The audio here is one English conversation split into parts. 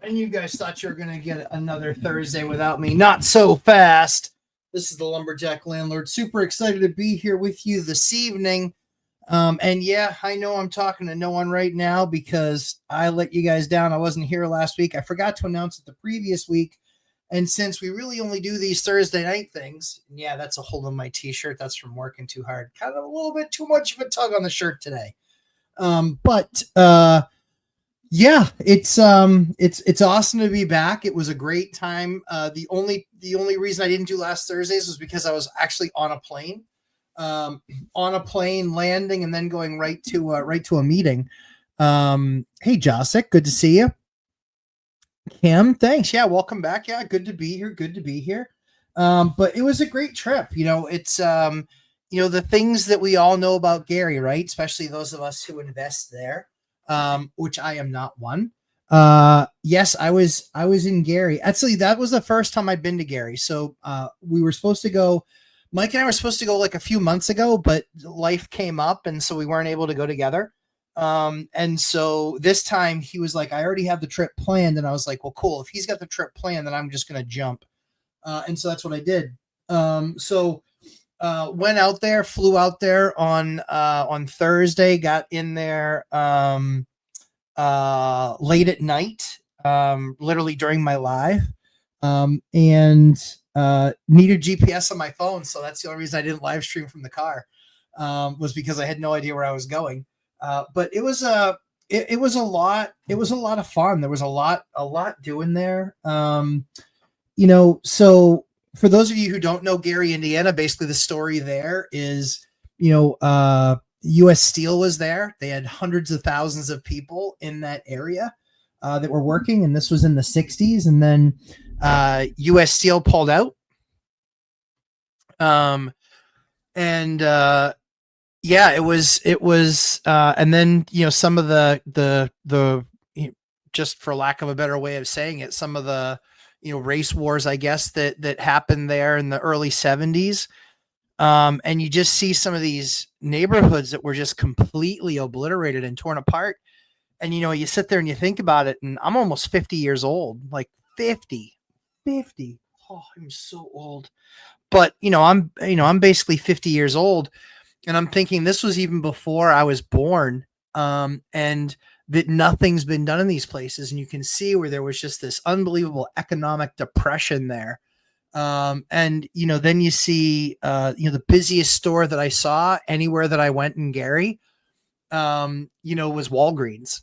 And you guys thought you were going to get another Thursday without me. Not so fast. This is the Lumberjack Landlord. Super excited to be here with you this evening. And yeah, I know I'm talking to no one right now because I let you guys down. I wasn't here last week. I forgot to announce it the previous week. And since we really only do these Thursday night things, yeah, that's a hole in my t-shirt. That's from working too hard. Kind of a little bit too much of a tug on the shirt today. Yeah, it's awesome to be back. It was a great time. The only reason I didn't do last Thursdays was because I was actually on a plane, landing and then going right to a meeting. Hey Josic, good to see you. Kim, thanks. Yeah, welcome back. Yeah, good to be here. Good to be here. But it was a great trip. It's the things that we all know about Gary, right? Especially those of us who invest there. Which I am not one. Yes, I was in Gary. Actually, that was the first time I'd been to Gary. So, we were supposed to go, Mike and I were supposed to go like a few months ago, but life came up. And so we weren't able to go together. And so this time he was like, I already have the trip planned. And I was like, well, cool. If he's got the trip planned, then I'm just going to jump. And so that's what I did. Went out there, flew out there on Thursday, got in there late at night, literally during my live, and needed GPS on my phone. So that's the only reason I didn't live stream from the car, was because I had no idea where I was going. But it was a lot of fun. There was a lot doing there. So for those of you who don't know Gary, Indiana, basically the story there is, U.S. Steel was there. They had hundreds of thousands of people in that area that were working, and this was in the 60s. And then U.S. Steel pulled out. It was, and then, some of the just for lack of a better way of saying it, some of the, race wars, I guess, that happened there in the early 70s. And you just see some of these neighborhoods that were just completely obliterated and torn apart. And, you sit there and you think about it, and I'm almost 50 years old, like 50. Oh, I'm so old. But, I'm basically 50 years old, and I'm thinking this was even before I was born. And that nothing's been done in these places. And you can see where there was just this unbelievable economic depression there. Then you see, the busiest store that I saw anywhere that I went in Gary, was Walgreens.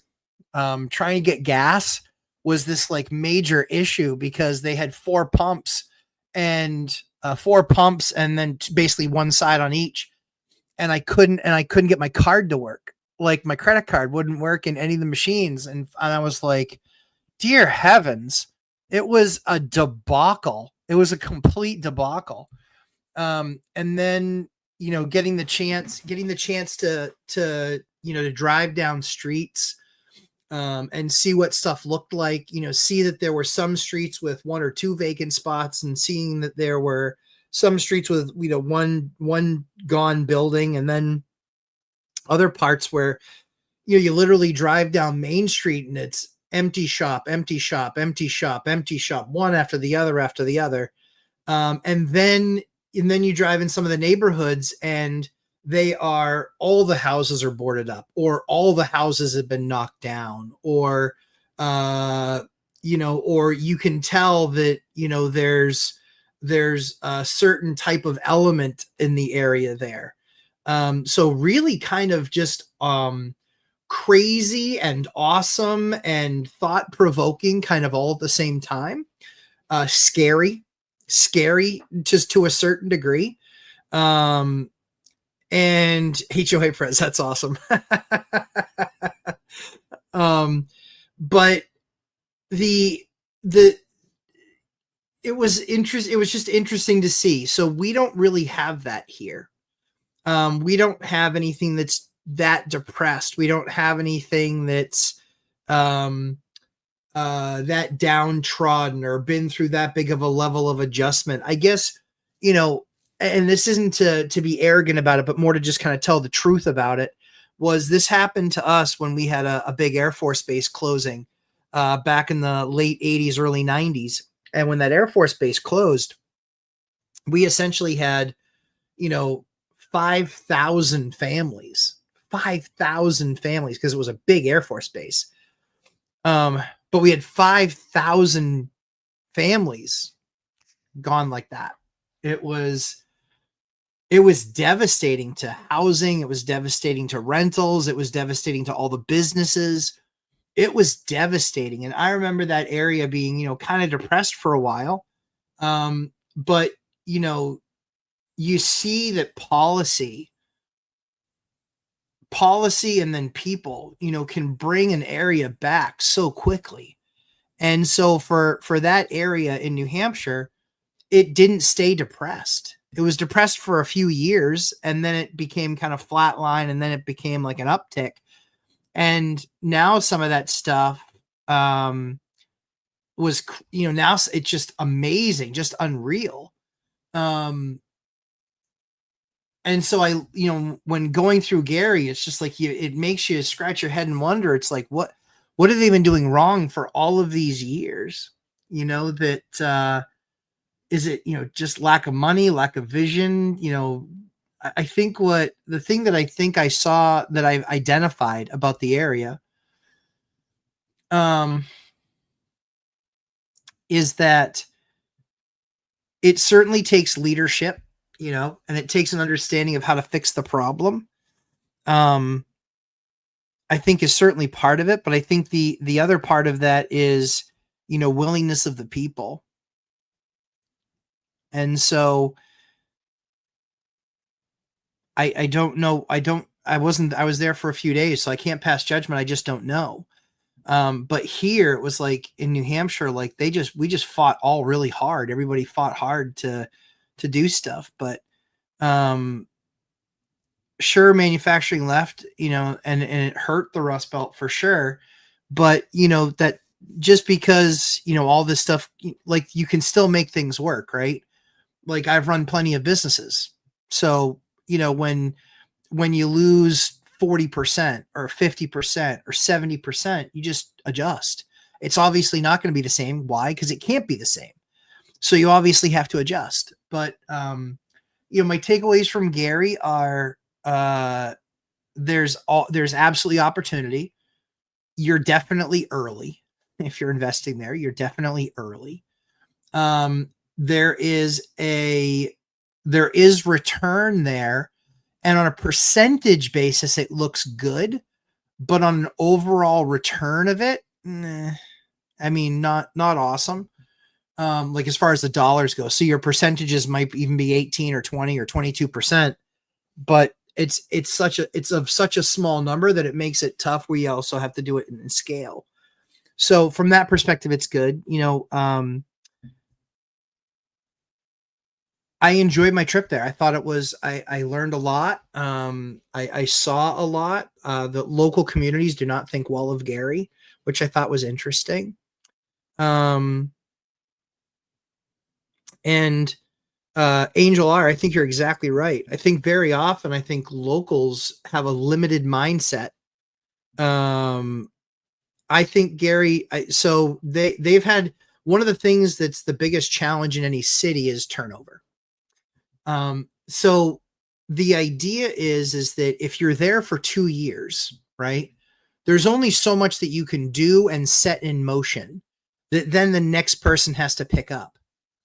Trying to get gas was this like major issue because they had four pumps and then basically one side on each. And I couldn't get my card to work. Like my credit card wouldn't work in any of the machines. And I was like, dear heavens, it was a debacle. It was a complete debacle. And then, getting the chance to drive down streets, and see what stuff looked like, see that there were some streets with one or two vacant spots, and seeing that there were some streets with, one gone building, and then other parts where, you literally drive down Main Street and it's empty shop, one after the other. And then you drive in some of the neighborhoods and all the houses are boarded up, or all the houses have been knocked down, or you can tell that, there's a certain type of element in the area there. So really kind of just crazy and awesome and thought-provoking kind of all at the same time. Scary just to a certain degree. And HOA Prez, that's awesome. But it was just interesting to see. So we don't really have that here. We don't have anything that's that depressed. We don't have anything that's that downtrodden or been through that big of a level of adjustment. I guess, and this isn't to be arrogant about it, but more to just kind of tell the truth about it, was this happened to us when we had a big Air Force base closing. back in the late 80s, early 90s. And when that Air Force base closed, we essentially had, 5,000 families, 5,000 families, because it was a big Air Force base. But we had 5,000 families gone like that. It was devastating to housing. It was devastating to rentals. It was devastating to all the businesses. It was devastating. And I remember that area being, kind of depressed for a while. But, you see that policy and then people, can bring an area back so quickly. And so for that area in New Hampshire, it didn't stay depressed. It was depressed for a few years, and then it became kind of flatline, and then it became like an uptick. And now some of that stuff was, now it's just amazing, just unreal. And so when going through Gary, it's just like it makes you scratch your head and wonder. It's like, what have they been doing wrong for all of these years? That is it, just lack of money, lack of vision? I think the thing that I think I saw that I've identified about the area, is that it certainly takes leadership, and it takes an understanding of how to fix the problem. I think is certainly part of it, but I think the other part of that is, willingness of the people. And so I don't know. I was there for a few days, so I can't pass judgment. I just don't know. But here it was like in New Hampshire, like we just fought all really hard. Everybody fought hard to do stuff, but, sure, manufacturing left, and it hurt the Rust Belt for sure. But, that just because, all this stuff, like you can still make things work, right? Like I've run plenty of businesses. So, when you lose 40% or 50% or 70%, you just adjust. It's obviously not going to be the same. Why? Because it can't be the same. So you obviously have to adjust. But, my takeaways from Gary are, there's absolutely opportunity. You're definitely early. If you're investing there, you're definitely early. There is return there. And on a percentage basis, it looks good, but on an overall return of it, not awesome. Like as far as the dollars go. So your percentages might even be 18 or 20 or 22%, but it's of such a small number that it makes it tough. We also have to do it in scale. So from that perspective, it's good. I enjoyed my trip there. I thought it was, I learned a lot. I saw a lot. The local communities do not think well of Gary, which I thought was interesting. And Angel R, I think you're exactly right. I think very often, I think locals have a limited mindset. I think Gary, so they've had, one of the things that's the biggest challenge in any city is turnover. So the idea is that if you're there for 2 years, right, there's only so much that you can do and set in motion that then the next person has to pick up.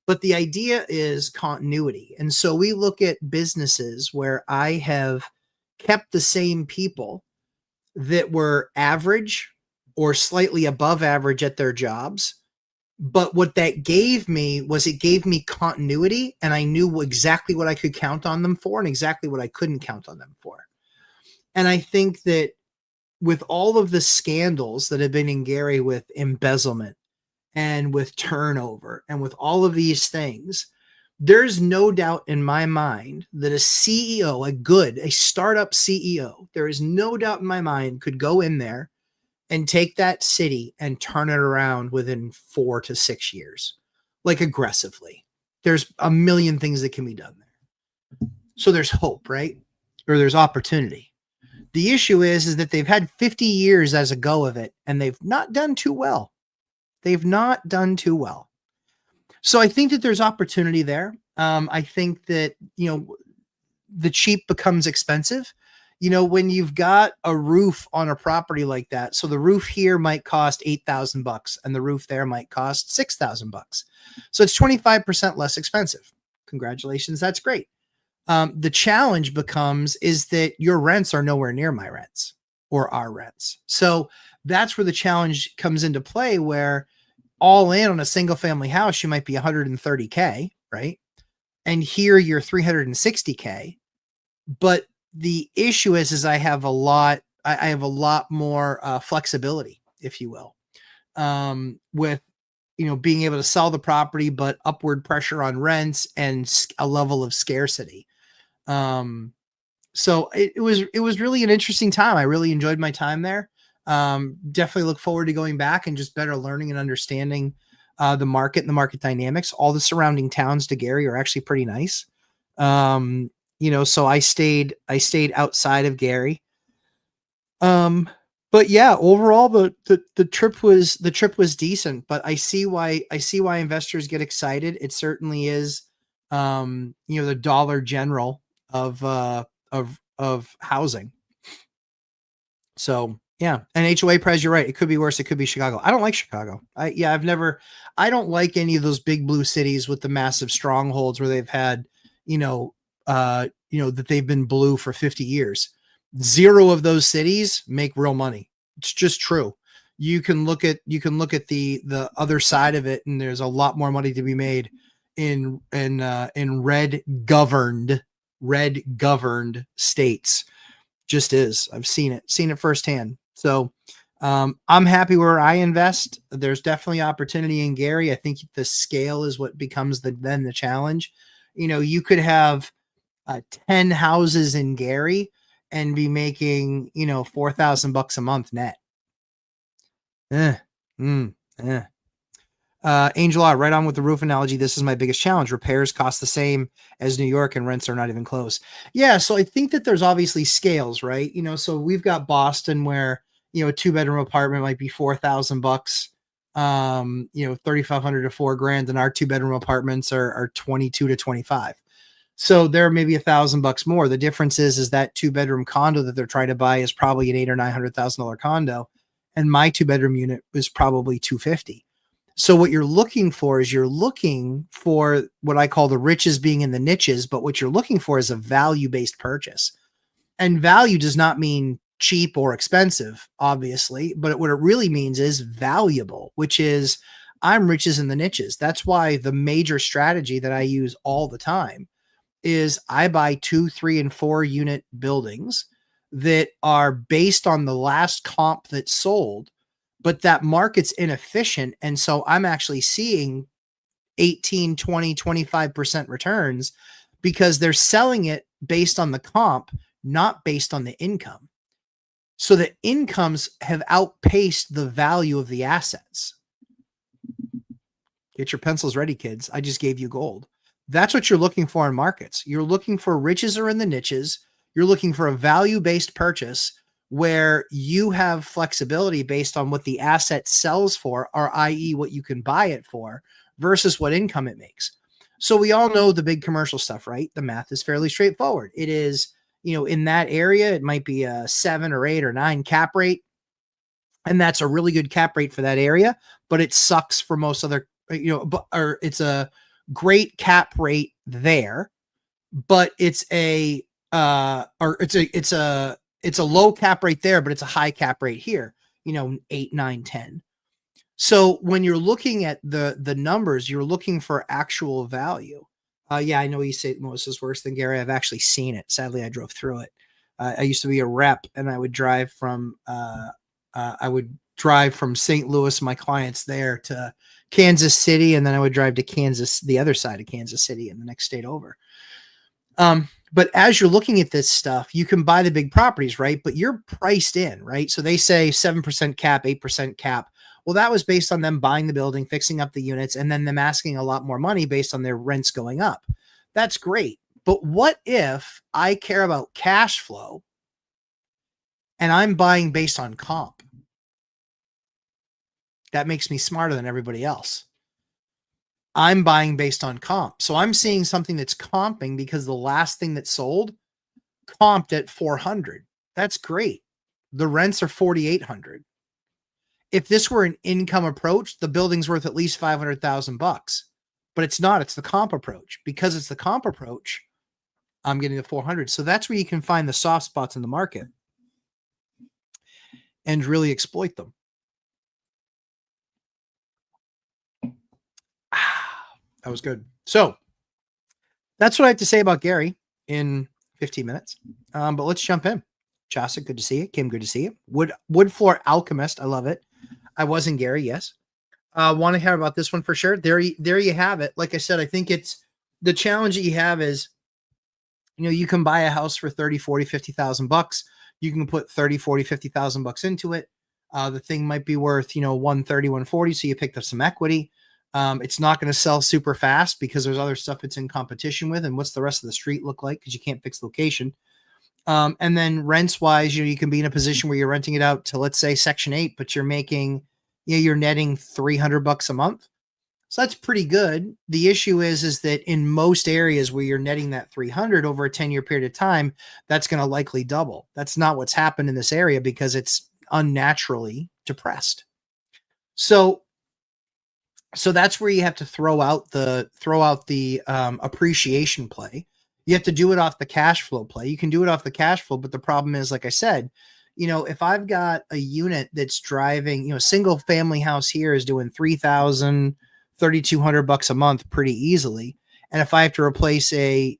But the idea is continuity. And so we look at businesses where I have kept the same people that were average or slightly above average at their jobs. But what that gave me was, it gave me continuity, and I knew exactly what I could count on them for and exactly what I couldn't count on them for. And I think that with all of the scandals that have been in Gary with embezzlement and with turnover and with all of these things, there's no doubt in my mind that a CEO, a startup CEO, there is no doubt in my mind could go in there and take that city and turn it around within 4 to 6 years, like aggressively. There's a million things that can be done there. So there's hope, right? Or there's opportunity. The issue is that they've had 50 years as a go of it, and they've not done too well. They've not done too well. So I think that there's opportunity there. I think that, the cheap becomes expensive. When you've got a roof on a property like that, so the roof here might cost $8,000 and the roof there might cost $6,000. So it's 25% less expensive. Congratulations. That's great. The challenge becomes is that your rents are nowhere near my rents or our rents. So that's where the challenge comes into play, where all in on a single family house, you might be 130K, right? And here you're 360K. But the issue is I have a lot more flexibility, if you will, with, being able to sell the property, but upward pressure on rents and a level of scarcity. So it was really an interesting time. I really enjoyed my time there. Definitely look forward to going back and just better learning and understanding the market and the market dynamics. All the surrounding towns to Gary are actually pretty nice. So I stayed outside of Gary. But yeah, overall the trip was decent, but I see why investors get excited. It certainly is, the Dollar General of housing. So yeah. And HOA price, you're right. It could be worse. It could be Chicago. I don't like Chicago. I don't like any of those big blue cities with the massive strongholds where they've had, that they've been blue for 50 years. Zero of those cities make real money. It's just true. You can look at the other side of it, and there's a lot more money to be made in red governed states. Just is. I've seen it firsthand. So I'm happy where I invest. There's definitely opportunity in Gary. I think the scale is what becomes the challenge. You could have 10 houses in Gary and be making, $4,000 a month net. Angel R, right on with the roof analogy. This is my biggest challenge. Repairs cost the same as New York and rents are not even close. Yeah. So I think that there's obviously scales, right? So we've got Boston where, a 2-bedroom apartment might be $4,000, 3,500 to $4,000. And our 2-bedroom apartments are 22 to 25. So there may be $1,000 more. The difference is that 2-bedroom condo that they're trying to buy is probably an $800,000 or $900,000 condo. And my 2-bedroom unit is probably $250,000. So what you're looking for is what I call the riches being in the niches, but what you're looking for is a value-based purchase. And value does not mean cheap or expensive, obviously, but what it really means is valuable, which is I'm riches in the niches. That's why the major strategy that I use all the time is I buy 2, 3, and 4 unit buildings that are based on the last comp that sold, but that market's inefficient. And so I'm actually seeing 18, 20, 25% returns because they're selling it based on the comp, not based on the income. So the incomes have outpaced the value of the assets. Get your pencils ready, kids. I just gave you gold. That's what you're looking for in markets. You're looking for riches are in the niches. You're looking for a value-based purchase where you have flexibility based on what the asset sells for, or i.e. what you can buy it for versus what income it makes. So we all know the big commercial stuff, right? The math is fairly straightforward. It is, in that area, it might be a 7 or 8 or 9 cap rate. And that's a really good cap rate for that area, but it sucks for most other, or it's a great cap rate there, but it's a low cap rate there, but it's a high cap rate here, 8, 9, 10. So when you're looking at the numbers, you're looking for actual value. Yeah, I know you say most is worse than Gary. I've actually seen it. Sadly, I drove through it. I used to be a rep, and I would drive from St. Louis, my clients there, to Kansas City, and then I would drive to Kansas, the other side of Kansas City, in the next state over. But as you're looking at this stuff, you can buy the big properties, right? But you're priced in, right? So they say 7% cap, 8% cap. Well, that was based on them buying the building, fixing up the units, and then them asking a lot more money based on their rents going up. That's great. But what if I care about cash flow and I'm buying based on comp? That makes me smarter than everybody else. I'm buying based on comp. So I'm seeing something that's comping because the last thing that sold comped at 400. That's great. The rents are 4,800. If this were an income approach, the building's worth at least 500,000 bucks, but it's not. It's the comp approach. Because it's the comp approach, I'm getting the 400. So that's where you can find the soft spots in the market and really exploit them. That was good. So that's what I have to say about Gary in 15 minutes. But let's jump in. Jessica, good to see you. Kim, good to see you. Wood Floor Alchemist, I love it. I wasn't Gary, yes. Want to hear about this one for sure. There you have it. Like I said, I think it's the challenge that you have is, you can buy a house for 30, 40, 50,000 bucks. You can put 30, 40, 50,000 bucks into it. The thing might be worth, 130, 140. So you picked up some equity. It's not going to sell super fast because there's other stuff it's in competition with. And what's the rest of the street look like? Because you can't fix location. And then rents wise, you can be in a position where you're renting it out to, let's say, Section 8, but you're making, you're netting 300 bucks a month. So that's pretty good. The issue is that in most areas where you're netting that 300 over a 10-year period of time, that's going to likely double. That's not what's happened in this area because it's unnaturally depressed. So that's where you have to throw out the appreciation play. You have to do it off the cash flow play. You can do it off the cash flow, but the problem is, like I said, if I've got a unit that's driving, a single family house here is doing 3,000, 3,200 bucks a month pretty easily. And if I have to replace sorry,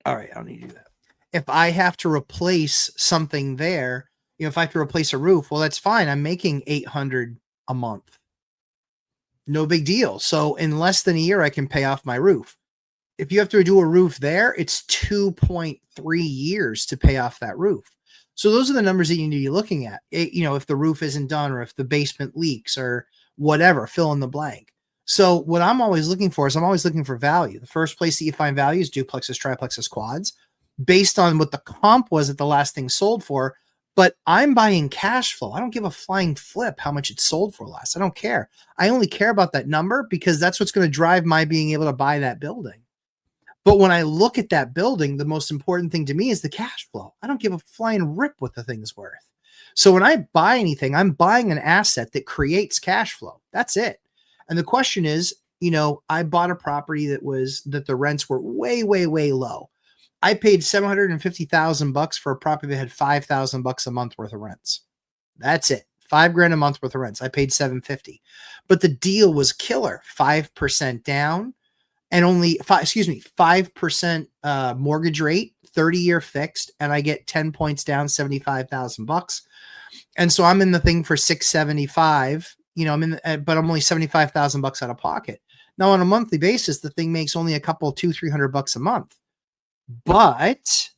all right, I don't need to do that. If I have to replace something there, if I have to replace a roof, well, that's fine. I'm making 800 a month. No big deal. So in less than a year, I can pay off my roof. If you have to do a roof there, it's 2.3 years to pay off that roof. So those are the numbers that you need to be looking at. If the roof isn't done or if the basement leaks or whatever, fill in the blank. So what I'm always looking for is I'm always looking for value. The first place that you find value is duplexes, triplexes, quads, based on what the comp was that the last thing sold for. But I'm buying cash flow. I don't give a flying flip how much it sold for last. I don't care. I only care about that number because that's what's going to drive my being able to buy that building. But when I look at that building, the most important thing to me is the cash flow. I don't give a flying rip what the thing's worth. So when I buy anything, I'm buying an asset that creates cash flow. That's it. And the question is, I bought a property that the rents were way, way, way low. I paid 750,000 bucks for a property that had 5,000 bucks a month worth of rents. That's it. $5,000 a month worth of rents. I paid 750, but the deal was killer. 5% down and only 5% mortgage rate, 30-year fixed. And I get 10 points down, 75,000 bucks. And so I'm in the thing for 675, but I'm only 75,000 bucks out of pocket. Now on a monthly basis, the thing makes only a couple, 200-300 bucks a month. But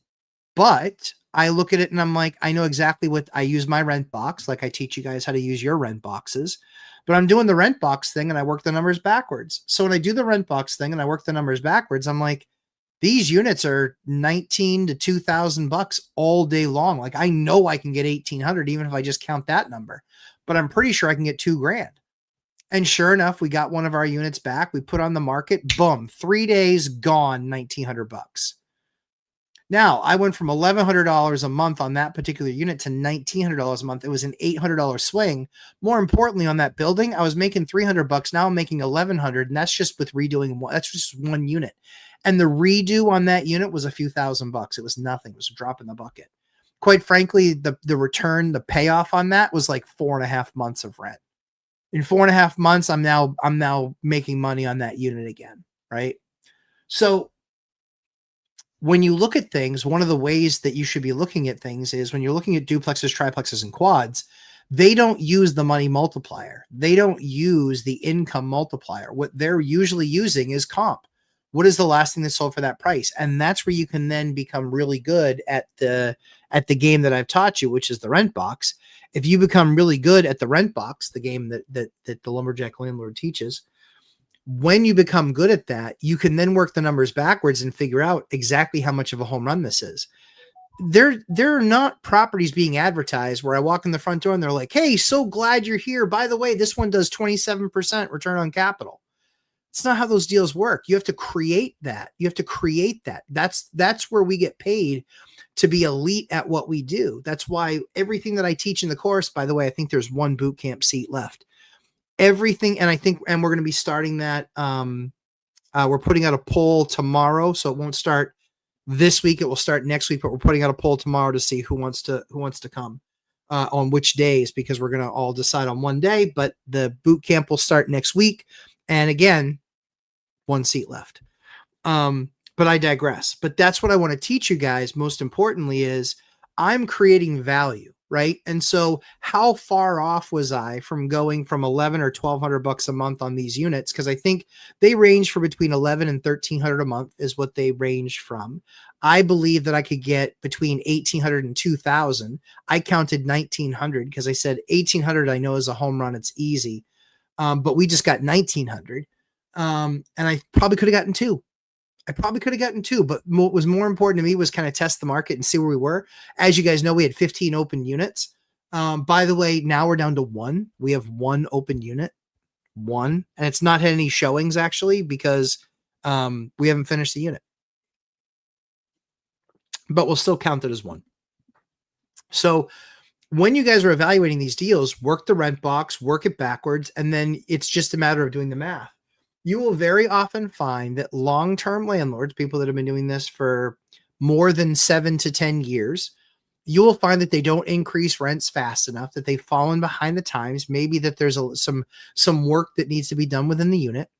I look at it and I'm like, I know exactly what I use my rent box. Like I teach you guys how to use your rent boxes, but I'm doing the rent box thing and I work the numbers backwards. So when I do the rent box thing and I work the numbers backwards, I'm like, these units are 19 to 2,000 bucks all day long. Like I know I can get 1,800, even if I just count that number, but I'm pretty sure I can get $2,000. And sure enough, we got one of our units back. We put on the market, boom, 3 days gone, 1,900 bucks. Now, I went from $1,100 a month on that particular unit to $1,900 a month. It was an $800 swing. More importantly, on that building, I was making 300 bucks. Now I'm making 1,100, and that's just with redoing one. That's just one unit. And the redo on that unit was a few $1,000 bucks. It was nothing. It was a drop in the bucket. Quite frankly, the return, the payoff on that was like 4.5 months of rent. In 4.5 months, I'm now making money on that unit again, right? So when you look at things, one of the ways that you should be looking at things is when you're looking at duplexes, triplexes, and quads, they don't use the money multiplier. They don't use the income multiplier. What they're usually using is comp. What is the last thing that sold for that price? And that's where you can then become really good at the game that I've taught you, which is the rent box. If you become really good at the rent box, the game that the Lumberjack Landlord teaches, when you become good at that, you can then work the numbers backwards and figure out exactly how much of a home run this is. they're not properties being advertised where I walk in the front door and they're like, "Hey, so glad you're here. By the way, this one does 27% return on capital." It's not how those deals work. You have to create that. You have to create that. That's where we get paid to be elite at what we do. That's why everything that I teach in the course, by the way, I think there's one boot camp seat left. Everything, and we're going to be starting that. We're putting out a poll tomorrow, so it won't start this week. It will start next week, but we're putting out a poll tomorrow to see who wants to come on which days, because we're going to all decide on one day. But the boot camp will start next week, and again, one seat left. But I digress. But that's what I want to teach you guys. Most importantly is I'm creating value, right? And so how far off was I from going from 11 or $1,200 a month on these units? Because I think they range for between 11 and 1,300 a month is what they range from. I believe that I could get between 1,800 and 2,000. I counted 1,900 because I said 1,800 I know is a home run. It's easy. But we just got 1,900. And I probably could have gotten two. But what was more important to me was kind of test the market and see where we were. As you guys know, we had 15 open units. By the way, now we're down to one. We have one open unit, and it's not had any showings actually because we haven't finished the unit, but we'll still count it as one. So when you guys are evaluating these deals, work the rent box, work it backwards, and then it's just a matter of doing the math. You will very often find that long-term landlords, people that have been doing this for more than 7 to 10 years, you will find that they don't increase rents fast enough, that they've fallen behind the times, maybe that there's some work that needs to be done within the unit.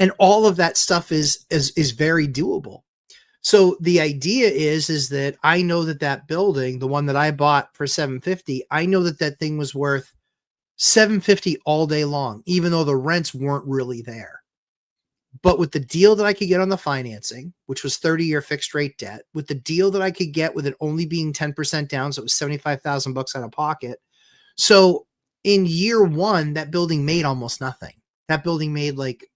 And all of that stuff is very doable. So the idea is that I know that building, the one that I bought for $750, I know that thing was worth $750 all day long, even though the rents weren't really there. But with the deal that I could get on the financing, which was 30-year fixed rate debt, with the deal that I could get with it only being 10% down, so it was $75,000 out of pocket. So in year one, that building made almost nothing. That building made like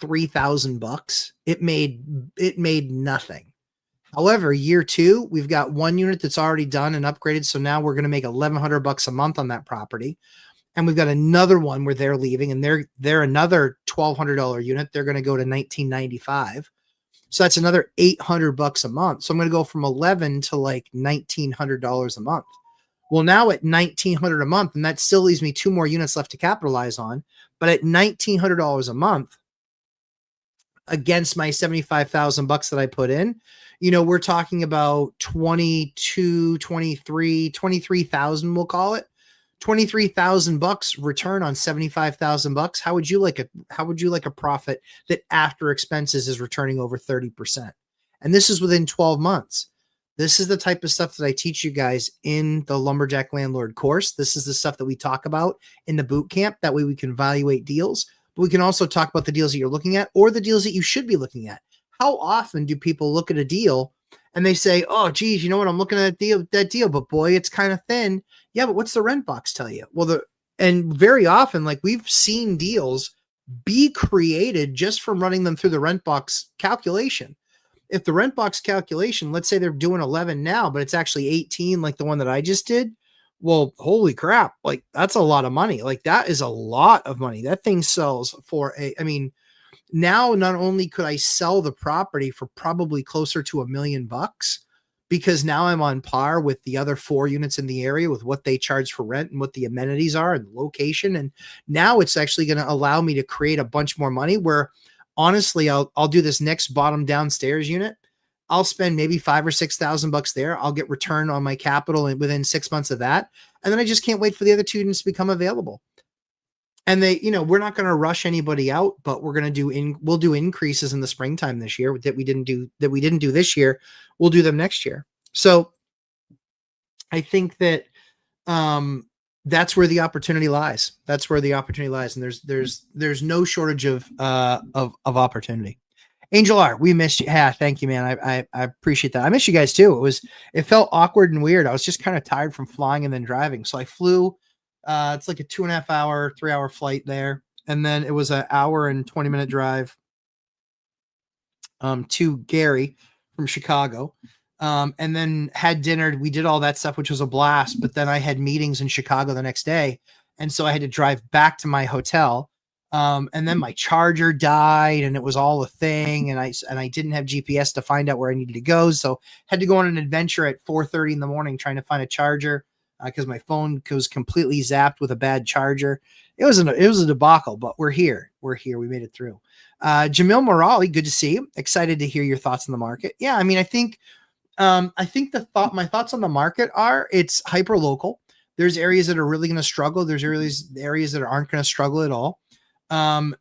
$3,000. It made nothing. However, year two, we've got one unit that's already done and upgraded. So now we're going to make $1,100 a month on that property. And we've got another one where they're leaving, and they're another $1,200 unit. They're going to go to $1,995. So that's another $800 a month. So I'm going to go from 11 to like $1,900 a month. Well, now at $1,900 a month, and that still leaves me two more units left to capitalize on. But at $1,900 a month, against my $75,000 that I put in, we're talking about 23,000, we'll call it $23,000 return on $75,000. How would you like a profit that after expenses is returning over 30%? And this is within 12 months. This is the type of stuff that I teach you guys in the Lumberjack Landlord course. This is the stuff that we talk about in the boot camp. That way we can evaluate deals. But we can also talk about the deals that you're looking at or the deals that you should be looking at. How often do people look at a deal and they say, "Oh, geez, you know what? I'm looking at that deal, but boy, it's kind of thin." Yeah, but what's the rent box tell you? Well, and very often, like we've seen deals be created just from running them through the rent box calculation. If the rent box calculation, let's say they're doing 11 now, but it's actually 18, like the one that I just did. Well, holy crap. Like that's a lot of money. Like that is a lot of money. That thing sells for now not only could I sell the property for probably closer to $1 million, because now I'm on par with the other 4 units in the area with what they charge for rent and what the amenities are and the location. And now it's actually going to allow me to create a bunch more money where honestly, I'll do this next bottom downstairs unit. I'll spend maybe $5,000 or $6,000 there. I'll get return on my capital within 6 months of that. And then I just can't wait for the other 2 units to become available. And we're not going to rush anybody out, but we'll do increases in the springtime this year that we didn't do this year. We'll do them next year. So I think that that's where the opportunity lies. And there's no shortage of opportunity. Angel R, we missed you. Yeah, thank you, man. I appreciate that. I miss you guys too. It felt awkward and weird. I was just kind of tired from flying and then driving. So I flew. It's like a 2.5 hour, 3 hour flight there. And then it was an hour and 20-minute drive to Gary from Chicago. And then had dinner. We did all that stuff, which was a blast. But then I had meetings in Chicago the next day. And so I had to drive back to my hotel. And then my charger died and it was all a thing. And I didn't have GPS to find out where I needed to go. So had to go on an adventure at 4:30 in the morning trying to find a charger because my phone was completely zapped with a bad charger. It was a debacle, but we're here. We're here. We made it through. Jamil Morali, good to see you. Excited to hear your thoughts on the market. Yeah, I mean, I think my thoughts on the market are it's hyper local. There's areas that are really going to struggle. There's areas that aren't going to struggle at all.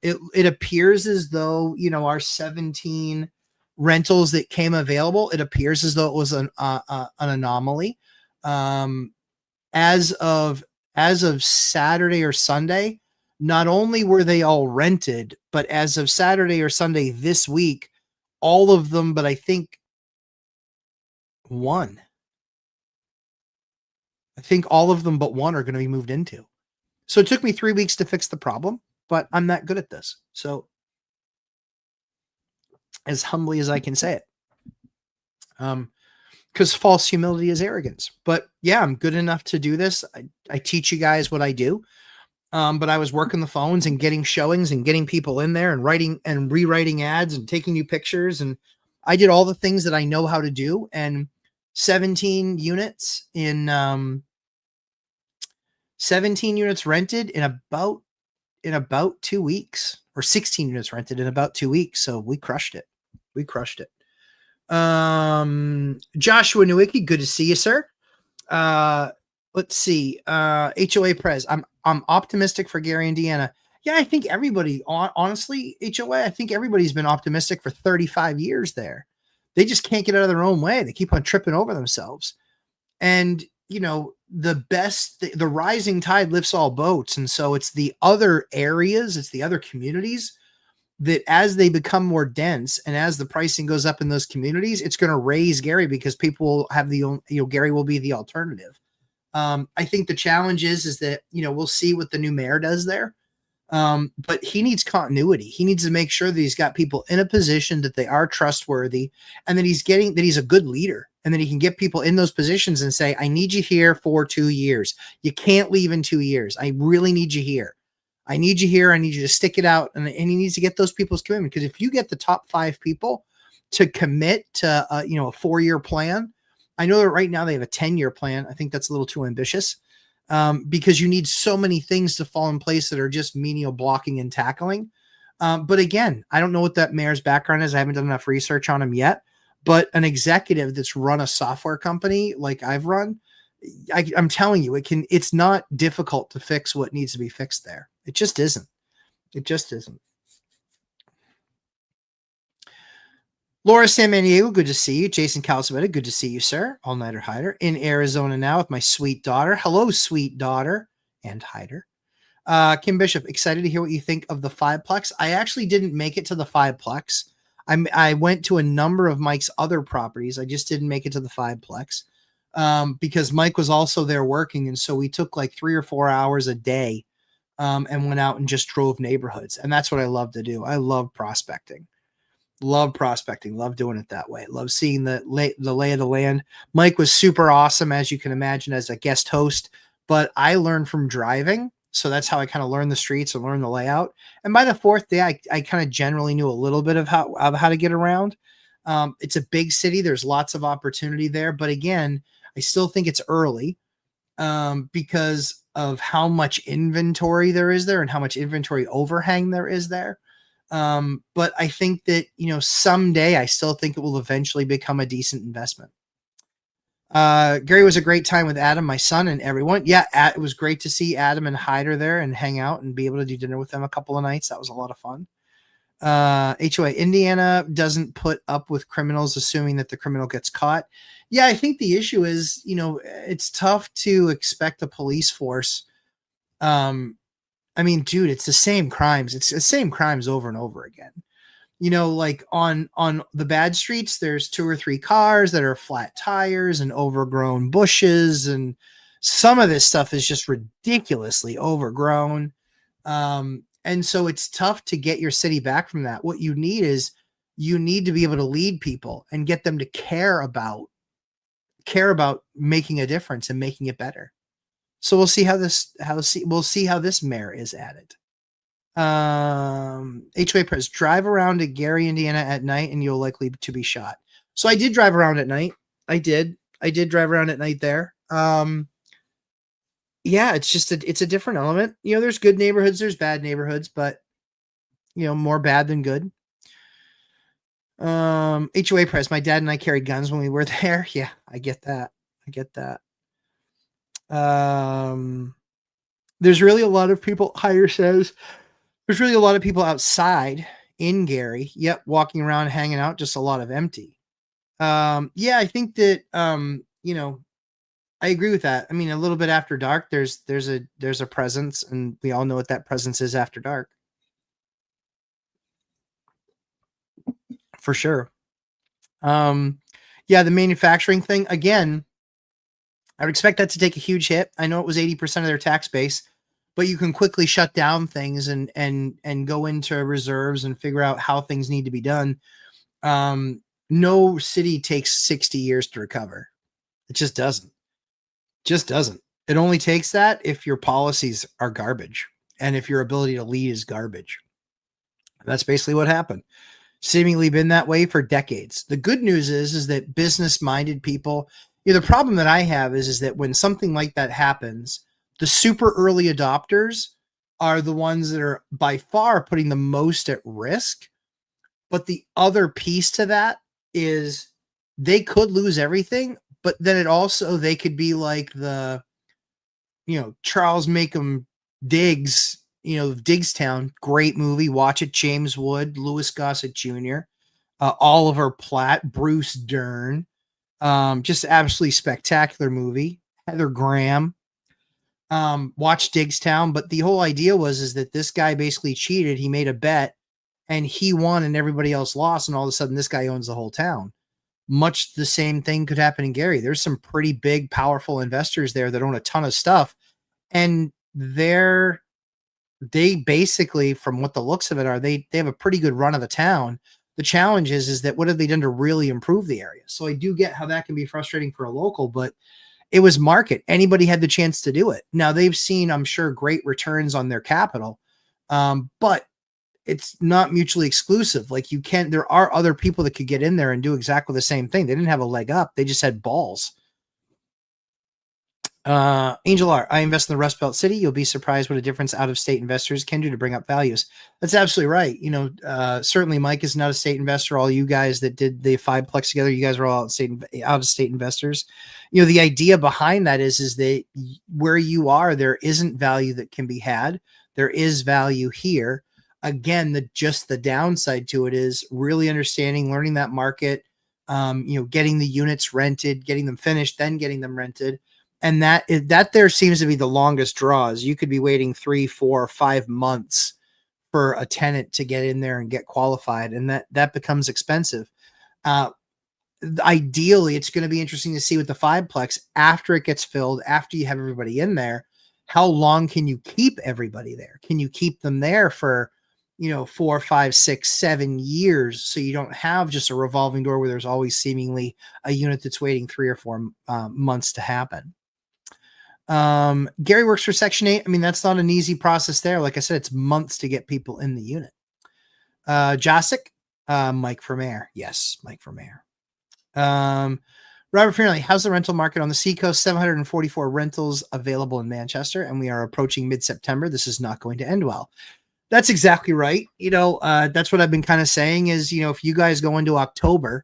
It appears as though, our 17 rentals that came available, it appears as though it was an anomaly. As of Saturday or Sunday, not only were they all rented, but as of Saturday or Sunday this week, all of them, but I think one. I think all of them but one are going to be moved into. So it took me 3 weeks to fix the problem, but I'm not good at this. So as humbly as I can say it. Because false humility is arrogance. But yeah, I'm good enough to do this. I teach you guys what I do. But I was working the phones and getting showings and getting people in there and writing and rewriting ads and taking new pictures. And I did all the things that I know how to do. And 17 units in 17 units rented in about 2 weeks, or 16 units rented in about 2 weeks. So we crushed it. Joshua Nowicki, good to see you, sir. Let's see. HOA Prez. I'm optimistic for Gary, Indiana. Yeah, I think everybody, honestly, HOA, I think everybody's been optimistic for 35 years there. They just can't get out of their own way. They keep on tripping over themselves. And, the rising tide lifts all boats. And so it's the other areas, it's the other communities that as they become more dense and as the pricing goes up in those communities, it's going to raise Gary because people will have Gary will be the alternative. I think the challenge is that, we'll see what the new mayor does there. But he needs continuity. He needs to make sure that he's got people in a position that they are trustworthy and that he's a good leader and that he can get people in those positions and say, I need you here for 2 years. You can't leave in 2 years. I really need you here. I need you here. I need you to stick it out. And he needs to get those people's commitment, because if you get the top 5 people to commit to, a 4-year plan, I know that right now they have a 10-year plan. I think that's a little too ambitious. Because you need so many things to fall in place that are just menial blocking and tackling. But again, I don't know what that mayor's background is. I haven't done enough research on him yet. But an executive that's run a software company like I've run, I'm telling you, it's not difficult to fix what needs to be fixed there. It just isn't. Laura Samaniego, good to see you. Jason Calzavetta, good to see you, sir. All-nighter hider in Arizona now with my sweet daughter. Hello, sweet daughter and hider. Kim Bishop, excited to hear what you think of the 5-plex. I actually didn't make it to the 5-plex. I went to a number of Mike's other properties. I just didn't make it to the 5-plex because Mike was also there working. And so we took like 3 or 4 hours a day and went out and just drove neighborhoods. And that's what I love to do. I love prospecting. Love doing it that way. Love seeing the lay of the land. Mike was super awesome, as you can imagine, as a guest host, but I learned from driving. So that's how I kind of learned the streets and learned the layout. And by the 4th day, I kind of generally knew a little bit of how to get around. It's a big city. There's lots of opportunity there. But again, I still think it's early because of how much inventory there is there and how much inventory overhang there is there. But I think that, someday I still think it will eventually become a decent investment. Gary, was a great time with Adam, my son, and everyone. Yeah, it was great to see Adam and Hyder there and hang out and be able to do dinner with them a couple of nights. That was a lot of fun. HOA, Indiana doesn't put up with criminals assuming that the criminal gets caught. Yeah, I think the issue is, it's tough to expect a police force. I mean, dude, it's the same crimes. It's the same crimes over and over again. Like on the bad streets, there's 2 or 3 cars that are flat tires and overgrown bushes. And some of this stuff is just ridiculously overgrown. And so it's tough to get your city back from that. What you need is you need to be able to lead people and get them to care about making a difference and making it better. So we'll see we'll see how this mayor is at it. HOA Press, drive around to Gary, Indiana at night and you'll likely to be shot. So I did drive around at night. I did drive around at night there. Yeah, it's a different element. There's good neighborhoods, there's bad neighborhoods, but more bad than good. HOA Press, my dad and I carried guns when we were there. Yeah, I get that. There's really a lot of people, Hire says, there's really a lot of people outside in Gary. Yep, walking around, hanging out, just a lot of empty. Yeah, I think that I agree with that. I mean, a little bit after dark, there's a presence, and we all know what that presence is after dark. For sure. Yeah, the manufacturing thing, again, I would expect that to take a huge hit. I know it was 80% of their tax base, but you can quickly shut down things and go into reserves and figure out how things need to be done. No city takes 60 years to recover. It just doesn't. It only takes that if your policies are garbage and if your ability to lead is garbage. That's basically what happened. Seemingly been that way for decades. The good news is that business-minded people, the problem that I have is that when something like that happens, the super early adopters are the ones that are by far putting the most at risk. But the other piece to that is they could lose everything, but then they could be like the, Charles Macomb Diggs, Diggstown, great movie. Watch it. James Wood, Louis Gossett Jr., Oliver Platt, Bruce Dern. Just absolutely spectacular movie. Heather Graham. Watch Diggstown. But the whole idea is that this guy basically cheated. He made a bet and he won and everybody else lost. And all of a sudden this guy owns the whole town. Much the same thing could happen in Gary. There's some pretty big, powerful investors there that own a ton of stuff. And they basically, from what the looks of it are, they have a pretty good run of the town. The challenge is that what have they done to really improve the area? So I do get how that can be frustrating for a local, but it was market. Anybody had the chance to do it. Now they've seen, I'm sure, great returns on their capital, but it's not mutually exclusive. Like there are other people that could get in there and do exactly the same thing. They didn't have a leg up. They just had balls. Angel R, I invest in the Rust Belt City. You'll be surprised what a difference out-of-state investors can do to bring up values. That's absolutely right. Certainly Mike is not a state investor. All you guys that did the Fiveplex together, you guys are all out-of-state investors. The idea behind that is that where you are, there isn't value that can be had. There is value here. Again, the downside to it is really understanding, learning that market, getting the units rented, getting them finished, then getting them rented. And that there seems to be the longest draws. You could be waiting 3, 4, 5 months for a tenant to get in there and get qualified. And that becomes expensive. Ideally, it's going to be interesting to see with the Fiveplex after it gets filled, after you have everybody in there, how long can you keep everybody there? Can you keep them there for, 4, 5, 6, 7 years? So you don't have just a revolving door where there's always seemingly a unit that's waiting 3 or 4 months to happen. Gary works for Section 8. I mean, that's not an easy process there. Like I said, it's months to get people in the unit. Josic, Mike for mayor. Yes, Mike for mayor. Robert Fairley, how's the rental market on the Seacoast? 744 rentals available in Manchester, and we are approaching mid-September. This is not going to end well. That's exactly right. That's what I've been kind of saying is, if you guys go into October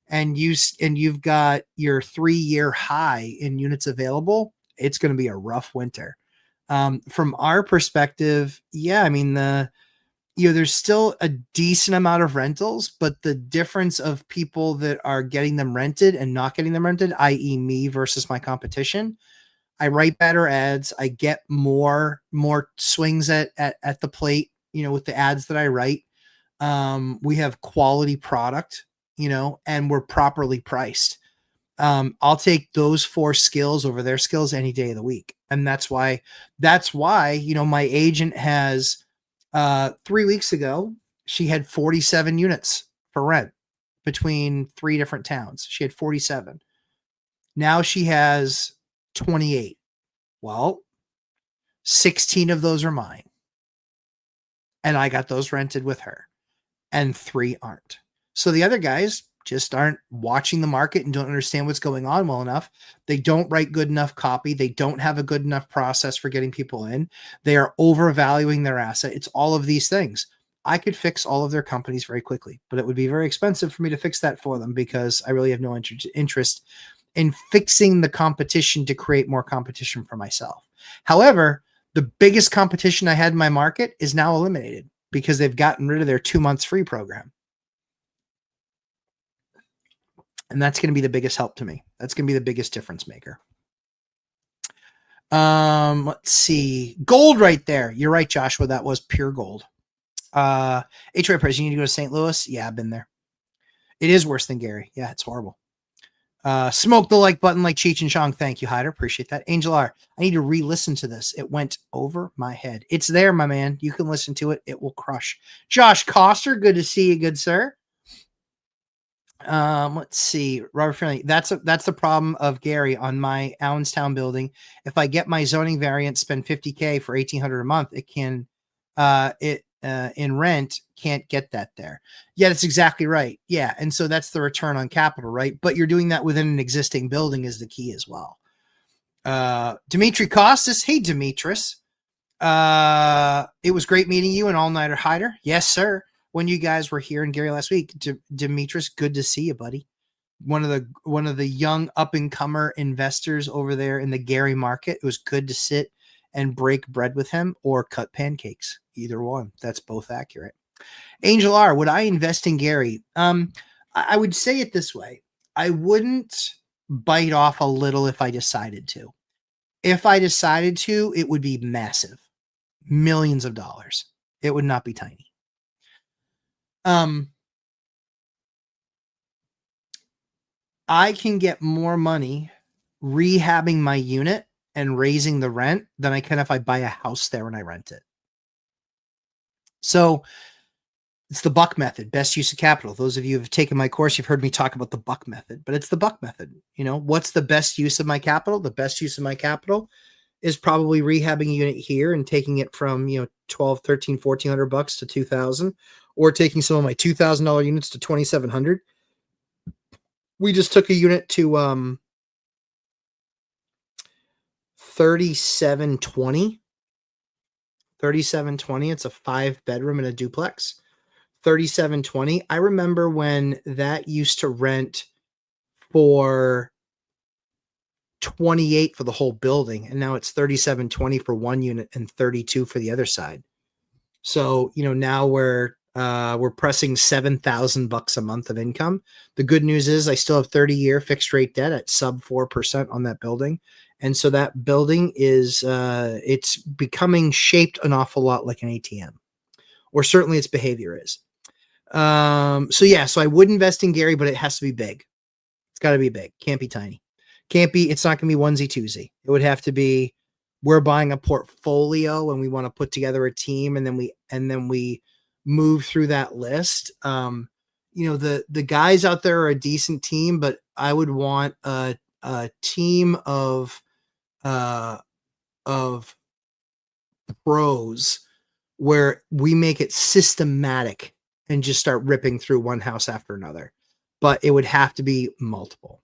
and you've got your 3-year high in units available, it's going to be a rough winter. From our perspective, yeah, I mean, there's still a decent amount of rentals, but the difference of people that are getting them rented and not getting them rented, i.e. me versus my competition, I write better ads. I get more swings at the plate, with the ads that I write. We have quality product, and we're properly priced. I'll take those 4 skills over their skills any day of the week. And that's why, my agent has, 3 weeks ago, she had 47 units for rent between 3 different towns. She had 47. Now she has 28. Well, 16 of those are mine. And I got those rented with her. And 3 aren't. So the other guys just aren't watching the market and don't understand what's going on well enough. They don't write good enough copy. They don't have a good enough process for getting people in. They are overvaluing their asset. It's all of these things. I could fix all of their companies very quickly, but it would be very expensive for me to fix that for them because I really have no interest in fixing the competition to create more competition for myself. However, the biggest competition I had in my market is now eliminated because they've gotten rid of their 2 months free program. And that's going to be the biggest help to me. That's going to be the biggest difference maker. Let's see. Gold right there. You're right, Joshua. That was pure gold. HOA Press, you need to go to St. Louis? Yeah, I've been there. It is worse than Gary. Yeah, it's horrible. Smoke the like button like Cheech and Chong. Thank you, Hyder. Appreciate that. Angel R, I need to re-listen to this. It went over my head. It's there, my man. You can listen to it. It will crush. Josh Coster, good to see you, good sir. Let's see. Robert Finley. That's the problem of Gary on my Allenstown building. If I get my zoning variant, spend $50K for $1,800 a month, it can in rent can't get that there. Yeah, that's exactly right. Yeah. And so that's the return on capital, right? But you're doing that within an existing building is the key as well. Dimitri Costas. Hey, Demetrius. It was great meeting you and All-Nighter Hider. Yes, sir. When you guys were here in Gary last week, Demetrius, good to see you, buddy. One of the young up-and-comer investors over there in the Gary market. It was good to sit and break bread with him or cut pancakes. Either one. That's both accurate. Angel R, would I invest in Gary? I would say it this way. I wouldn't bite off a little if I decided to. If I decided to, it would be massive. Millions of dollars. It would not be tiny. I can get more money rehabbing my unit and raising the rent than I can if I buy a house there and I rent it. So it's the Buck method, best use of capital. Those of you who have taken my course, you've heard me talk about the Buck method, but it's the Buck method. You know, what's the best use of my capital? The best use of my capital is probably rehabbing a unit here and taking it from, $1,200, $1,300, $1,400 to $2,000, or taking some of my $2,000 units to $2,700. We just took a unit to 3720. 3720. It's a 5-bedroom and a duplex. 3720. I remember when that used to rent for 28 for the whole building, and now it's 3720 for one unit and 32 for the other side. So, now we're pressing $7,000 a month of income. The good news is I still have 30-year fixed rate debt at sub 4% on that building. And so that building is, it's becoming shaped an awful lot like an ATM, or certainly its behavior is. So I would invest in Gary, but it has to be big. It's got to be big. Can't be tiny. It's not going to be onesie twosie. It would have to be, we're buying a portfolio and we want to put together a team, and then we move through that list. The guys out there are a decent team, but I would want a team of pros where we make it systematic and just start ripping through one house after another. But it would have to be multiple.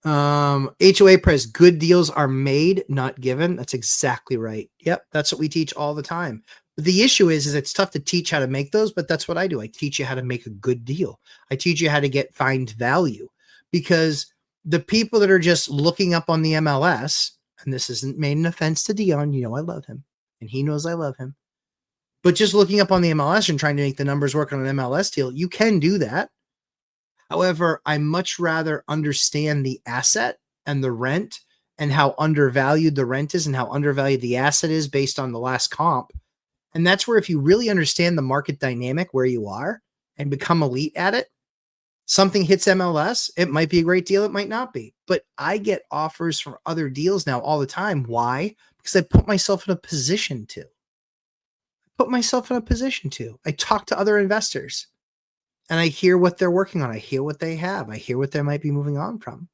HOA Press, good deals are made, not given. That's exactly right. Yep. That's what we teach all the time. But the issue is it's tough to teach how to make those, but that's what I do. I teach you how to make a good deal. I teach you how to find value, because the people that are just looking up on the MLS, and this isn't made an offense to Dion, I love him and he knows I love him, but just looking up on the MLS and trying to make the numbers work on an MLS deal, you can do that. However, I much rather understand the asset and the rent and how undervalued the rent is and how undervalued the asset is based on the last comp. And that's where, if you really understand the market dynamic where you are and become elite at it, something hits MLS, it might be a great deal, it might not be. But I get offers from other deals now all the time. Why? Because I put myself in a position to. put myself in a position to. I talk to other investors and I hear what they're working on. I hear what they have. I hear what they might be moving on from.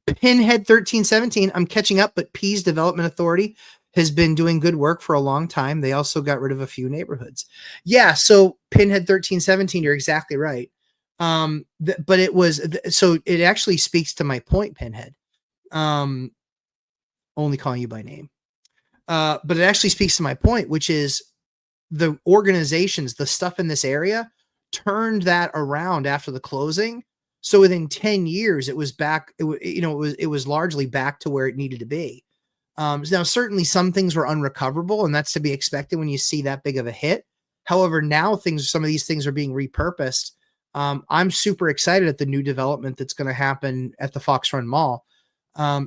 Pinhead 1317, I'm catching up, but Pease Development Authority has been doing good work for a long time. They also got rid of a few neighborhoods. Yeah, so Pinhead 1317, you're exactly right. But it was, so it actually speaks to my point, Pinhead. Only calling you by name. But it actually speaks to my point, which is the organizations, the stuff in this area turned that around after the closing. So within 10 years, it was back. It was largely back to where it needed to be. Now, certainly some things were unrecoverable, and that's to be expected when you see that big of a hit. However, now some of these things are being repurposed. I'm super excited at the new development that's going to happen at the Fox Run Mall.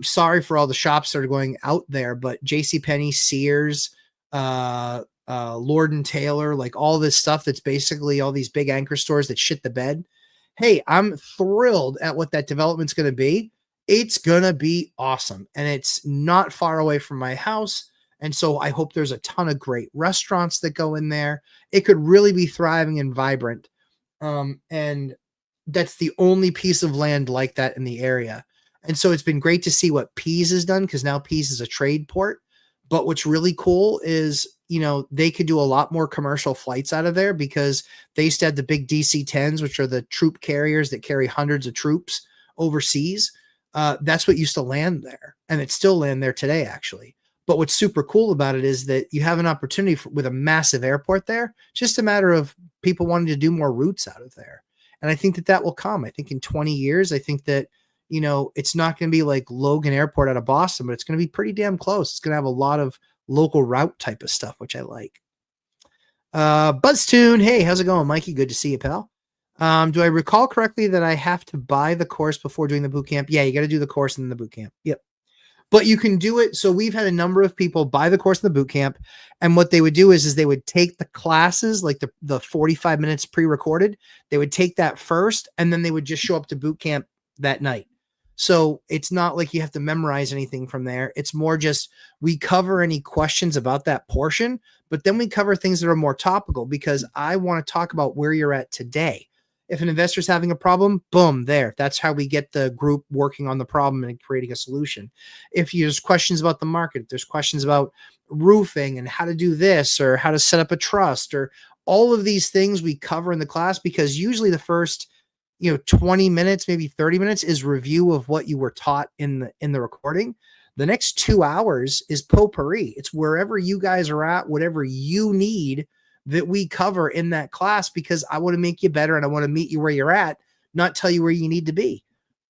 Sorry for all the shops that are going out there, but JCPenney, Sears, Lord and Taylor, like all this stuff that's basically all these big anchor stores that shit the bed. Hey, I'm thrilled at what that development's going to be. It's going to be awesome. And it's not far away from my house. And so I hope there's a ton of great restaurants that go in there. It could really be thriving and vibrant. And that's the only piece of land like that in the area. And so it's been great to see what Pease has done, because now Pease is a trade port. But what's really cool is, they could do a lot more commercial flights out of there, because they used to have the big DC-10s, which are the troop carriers that carry hundreds of troops overseas. That's what used to land there. And it's still land there today, actually. But what's super cool about it is that you have an opportunity with a massive airport there. It's just a matter of people wanting to do more routes out of there. And I think that will come. I think in 20 years, I think that, it's not going to be like Logan Airport out of Boston, but it's going to be pretty damn close. It's going to have a lot of local route type of stuff, which I like. BuzzTune, hey, how's it going, Mikey? Good to see you, pal. Do I recall correctly that I have to buy the course before doing the boot camp? Yeah, you got to do the course and then the boot camp. Yep. But you can do it. So we've had a number of people buy the course in the boot camp, and what they would do is they would take the classes, like the 45 minutes pre-recorded. They would take that first, and then they would just show up to boot camp that night. So it's not like you have to memorize anything from there. It's more just we cover any questions about that portion, but then we cover things that are more topical, because I want to talk about where you're at today. If an investor's having a problem, boom, there. That's how we get the group working on the problem and creating a solution. If there's questions about the market, if there's questions about roofing and how to do this or how to set up a trust, or all of these things we cover in the class, because usually the first 20 minutes, maybe 30 minutes is review of what you were taught in the recording. The next 2 hours is potpourri. It's wherever you guys are at, whatever you need that we cover in that class, because I want to make you better and I want to meet you where you're at, not tell you where you need to be.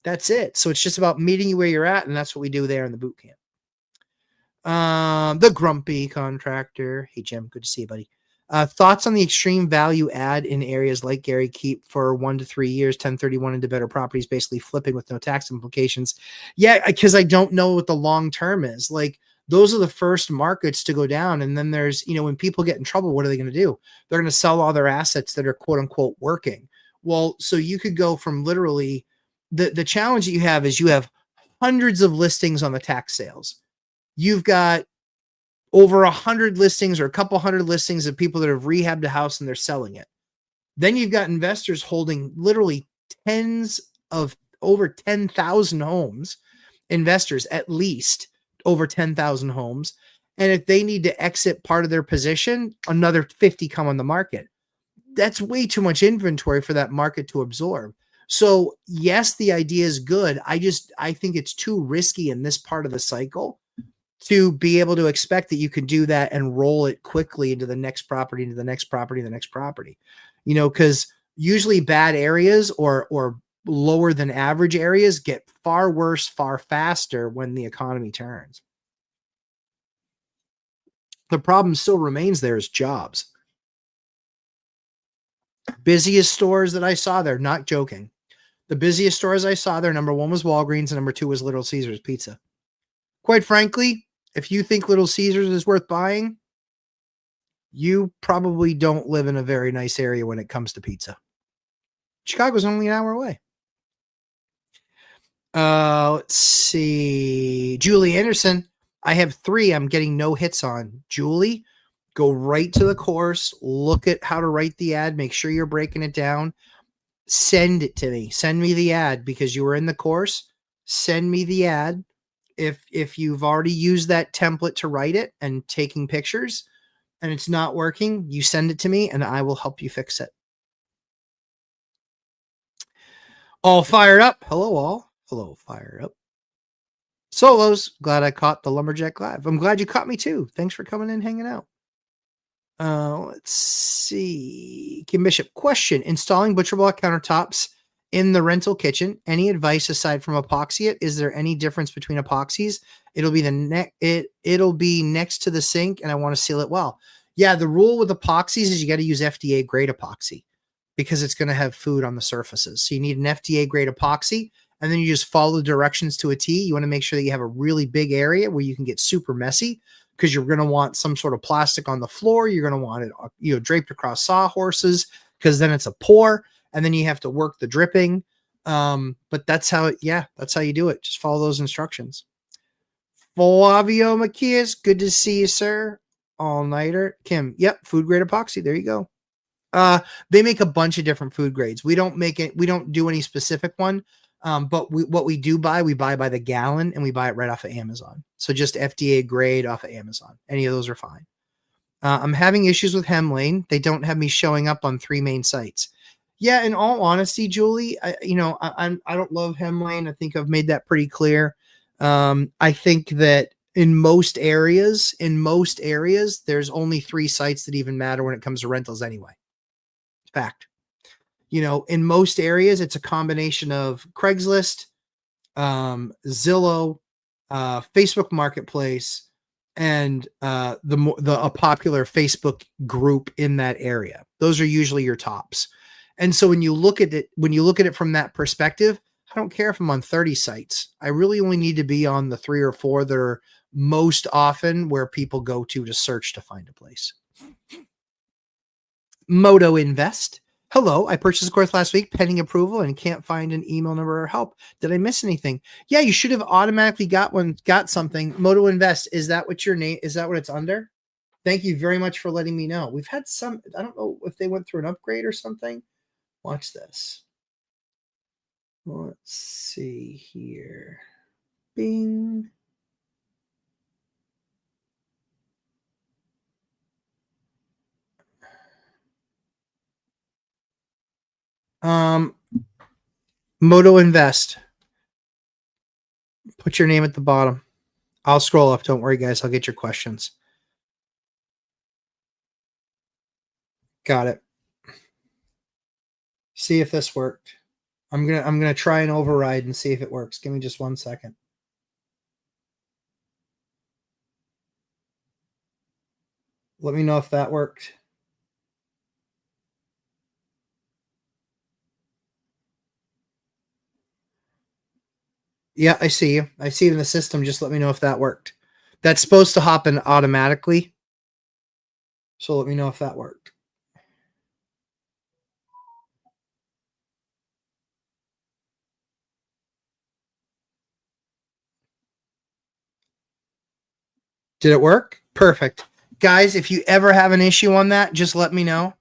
That's it. So it's just about meeting you where you're at. And that's what we do there in the boot camp. The grumpy contractor. Hey, Jim, good to see you, buddy. Thoughts on the extreme value add in areas like Gary Keep for 1 to 3 years, 1031 into better properties, basically flipping with no tax implications. Yeah, because I don't know what the long term is. Like, those are the first markets to go down. And then there's, when people get in trouble, what are they going to do? They're going to sell all their assets that are quote unquote working. Well, so you could go from literally the challenge that you have is you have hundreds of listings on the tax sales. You've got over 100 listings or a couple hundred listings of people that have rehabbed a house and they're selling it. Then you've got investors holding literally over 10,000 homes, investors at least over 10,000 homes. And if they need to exit part of their position, another 50 come on the market. That's way too much inventory for that market to absorb. So yes, the idea is good. I think it's too risky in this part of the cycle to be able to expect that you can do that and roll it quickly into the next property, into the next property, the next property, because usually bad areas or lower than average areas get far worse, far faster when the economy turns. The problem still remains there is jobs. Busiest stores that I saw there, not joking. The busiest stores I saw there, number 1 was Walgreens and number 2 was Little Caesars Pizza. Quite frankly, if you think Little Caesars is worth buying, you probably don't live in a very nice area when it comes to pizza. Chicago's only an hour away. Let's see. Julie Anderson. I have 3 I'm getting no hits on. Julie, Go right to the course, look at how to write the ad, make sure you're breaking it down, send it to me. Send me the ad because you were in the course. Send me the ad. If you've already used that template to write it and taking pictures and it's not working, you send it to me and I will help you fix it. All fired up. Hello, all. Hello, fired up. Solos. Glad I caught the Lumberjack Live. I'm glad you caught me too. Thanks for coming in, hanging out. Let's see. Kim Bishop. Question. Installing butcher block countertops in the rental kitchen. Any advice aside from epoxy it? Is there any difference between epoxies? It'll be next to the sink and I want to seal it well. Yeah, the rule with epoxies is you got to use FDA grade epoxy because it's going to have food on the surfaces. So you need an FDA grade epoxy and then you just follow the directions to a T. You want to make sure that you have a really big area where you can get super messy because you're going to want some sort of plastic on the floor. You're going to want it, draped across sawhorses because then it's a pour and then you have to work the dripping. But that's how you do it. Just follow those instructions. Flavio Macias, good to see you, sir. All-nighter. Kim, yep, food grade epoxy. There you go. They make a bunch of different food grades. We don't do any specific one. But what we buy by the gallon and we buy it right off of Amazon. So just FDA grade off of Amazon. Any of those are fine. I'm having issues with Hemlane. They don't have me showing up on 3 main sites. Yeah, in all honesty, Julie, I don't love Hemlane. I think I've made that pretty clear. I think that in most areas, there's only 3 sites that even matter when it comes to rentals anyway. Fact. In most areas, it's a combination of Craigslist, Zillow, Facebook Marketplace, and a popular Facebook group in that area. Those are usually your tops. And so when you look at it from that perspective, I don't care if I'm on 30 sites. I really only need to be on the 3 or 4 that are most often where people go to search to find a place. Moto Invest. Hello, I purchased a course last week pending approval and can't find an email number or help. Did I miss anything? Yeah, you should have automatically got something. Moto Invest. Is that what your name? Is that what it's under? Thank you very much for letting me know. We've had some, I don't know if they went through an upgrade or something. Watch this. Let's see here. Bing. Moto Invest. Put your name at the bottom. I'll scroll up. Don't worry, guys. I'll get your questions. Got it. See if this worked. I'm gonna try and override and see if it works. Give me just 1 second. Let me know if that worked. Yeah, I see you. I see it in the system. Just let me know if that worked. That's supposed to happen automatically. So let me know if that worked. Did it work? Perfect. Guys, if you ever have an issue on that, just let me know.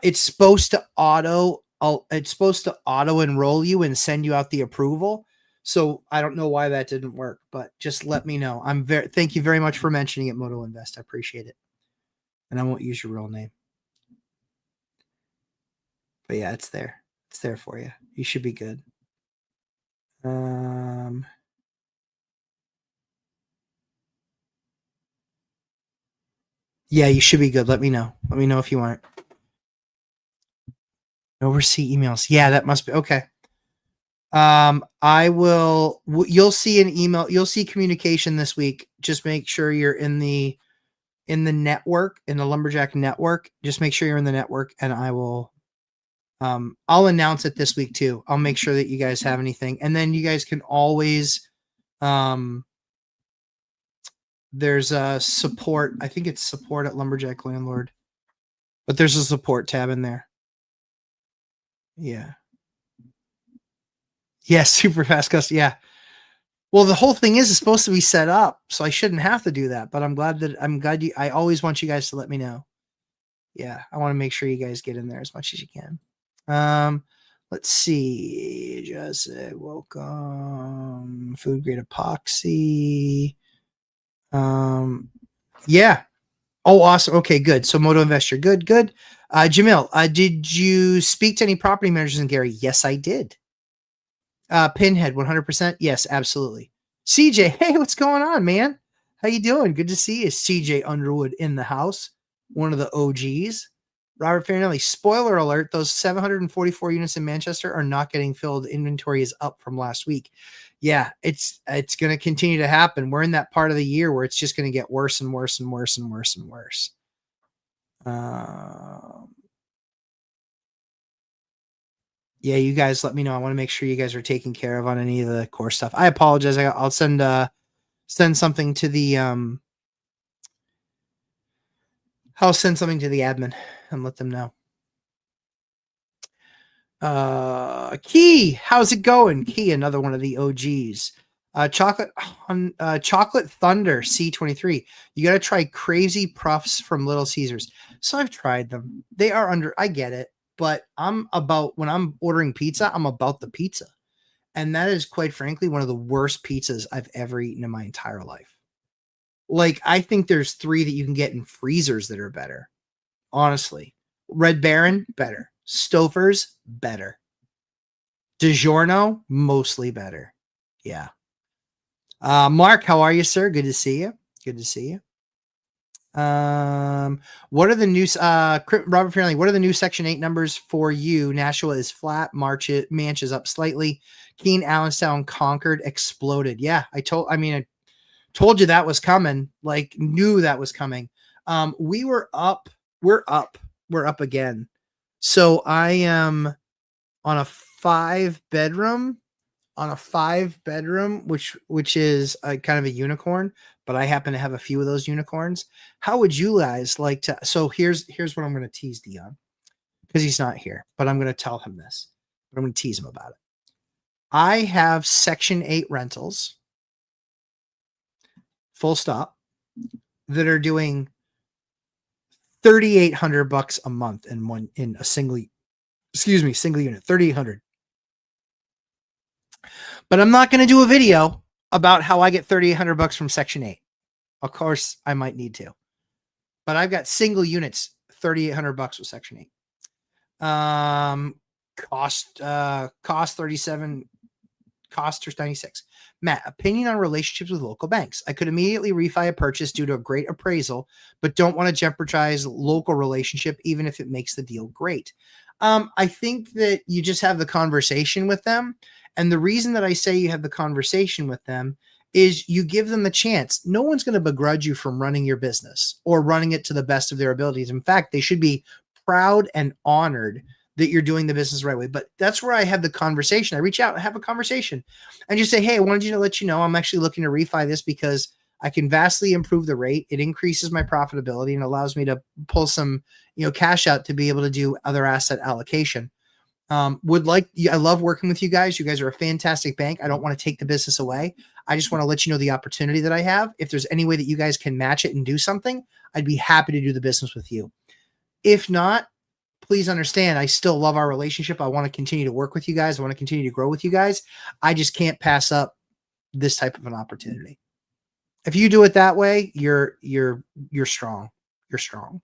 It's supposed to auto enroll you and send you out the approval. So I don't know why that didn't work, but just let me know. Thank you very much for mentioning it, Moto Invest. I appreciate it. And I won't use your real name. But yeah, it's there. It's there for you. You should be good. Yeah, you should be good. Let me know. Let me know if you want it. Oversee emails. Yeah, that must be okay. I will. You'll see an email. You'll see communication this week. Just make sure you're in the network, in the Lumberjack network. Just make sure you're in the network, and I will. I'll announce it this week too. I'll make sure that you guys have anything, and then you guys can always. There's a support. I think it's support at Lumberjack Landlord, but there's a support tab in there. Yeah. Yeah, super fast custom. Yeah. Well, the whole thing is it's supposed to be set up, so I shouldn't have to do that. But I'm glad you. I always want you guys to let me know. Yeah, I want to make sure you guys get in there as much as you can. Let's see. Just welcome. Food grade epoxy. Yeah. Oh, awesome. Okay, good. So Moto Investor, good, good. Jamil, did you speak to any property managers in Gary? Yes, I did. Pinhead, 100%. Yes, absolutely. CJ, hey, what's going on, man? How you doing? Good to see you. CJ Underwood in the house, one of the OGs. Robert Farinelli, spoiler alert, those 744 units in Manchester are not getting filled. Inventory is up from last week. Yeah, it's going to continue to happen. We're in that part of the year where it's just going to get worse and worse and worse and worse and worse. Yeah, you guys let me know. I want to make sure you guys are taken care of on any of the core stuff. I apologize. I'll send something to the I'll send something to the admin and let them know. Key, how's it going? Key, another one of the OGs. Chocolate Thunder C23. You got to try Crazy Puffs from Little Caesars. So I've tried them. They are I get it, but when I'm ordering pizza, I'm about the pizza. And that is quite frankly one of the worst pizzas I've ever eaten in my entire life. Like, I think there's 3 that you can get in freezers that are better. Honestly. Red Baron, better. Stouffer's, better. DiGiorno, mostly better. Yeah. Mark, how are you, sir? Good to see you. Good to see you. What are the new Robert Fairley, what are the new Section 8 numbers for you? Nashua is flat, Manch is up slightly. Keene, Allenstown, Concord, exploded. Yeah, I told you that was coming, like knew that was coming. We're up again. So I am on a 5-bedroom, which is kind of a unicorn, but I happen to have a few of those unicorns. How would you guys like to? So here's what I'm going to tease Dion, because he's not here, but I'm going to tell him this. But I'm going to tease him about it. I have Section 8 rentals, full stop, that are doing $3,800 a month in a single unit, $3,800. But I'm not going to do a video about how I get $3,800 from Section 8. Of course, I might need to. But I've got single units, $3,800 with Section 8. Cost 37, cost or 96. Matt, opinion on relationships with local banks. I could immediately refi a purchase due to a great appraisal, but don't want to jeopardize local relationship, even if it makes the deal great. I think that you just have the conversation with them. And the reason that I say you have the conversation with them is you give them the chance. No one's going to begrudge you from running your business or running it to the best of their abilities. In fact, they should be proud and honored that you're doing the business the right way. But that's where I have the conversation. I reach out and have a conversation and just say, hey, I wanted you to let you know I'm actually looking to refi this because I can vastly improve the rate. It increases my profitability and allows me to pull some, cash out to be able to do other asset allocation. I love working with you guys. You guys are a fantastic bank. I don't want to take the business away. I just want to let you know the opportunity that I have. If there's any way that you guys can match it and do something, I'd be happy to do the business with you. If not, please understand, I still love our relationship. I want to continue to work with you guys. I want to continue to grow with you guys. I just can't pass up this type of an opportunity. If you do it that way, you're strong. You're strong.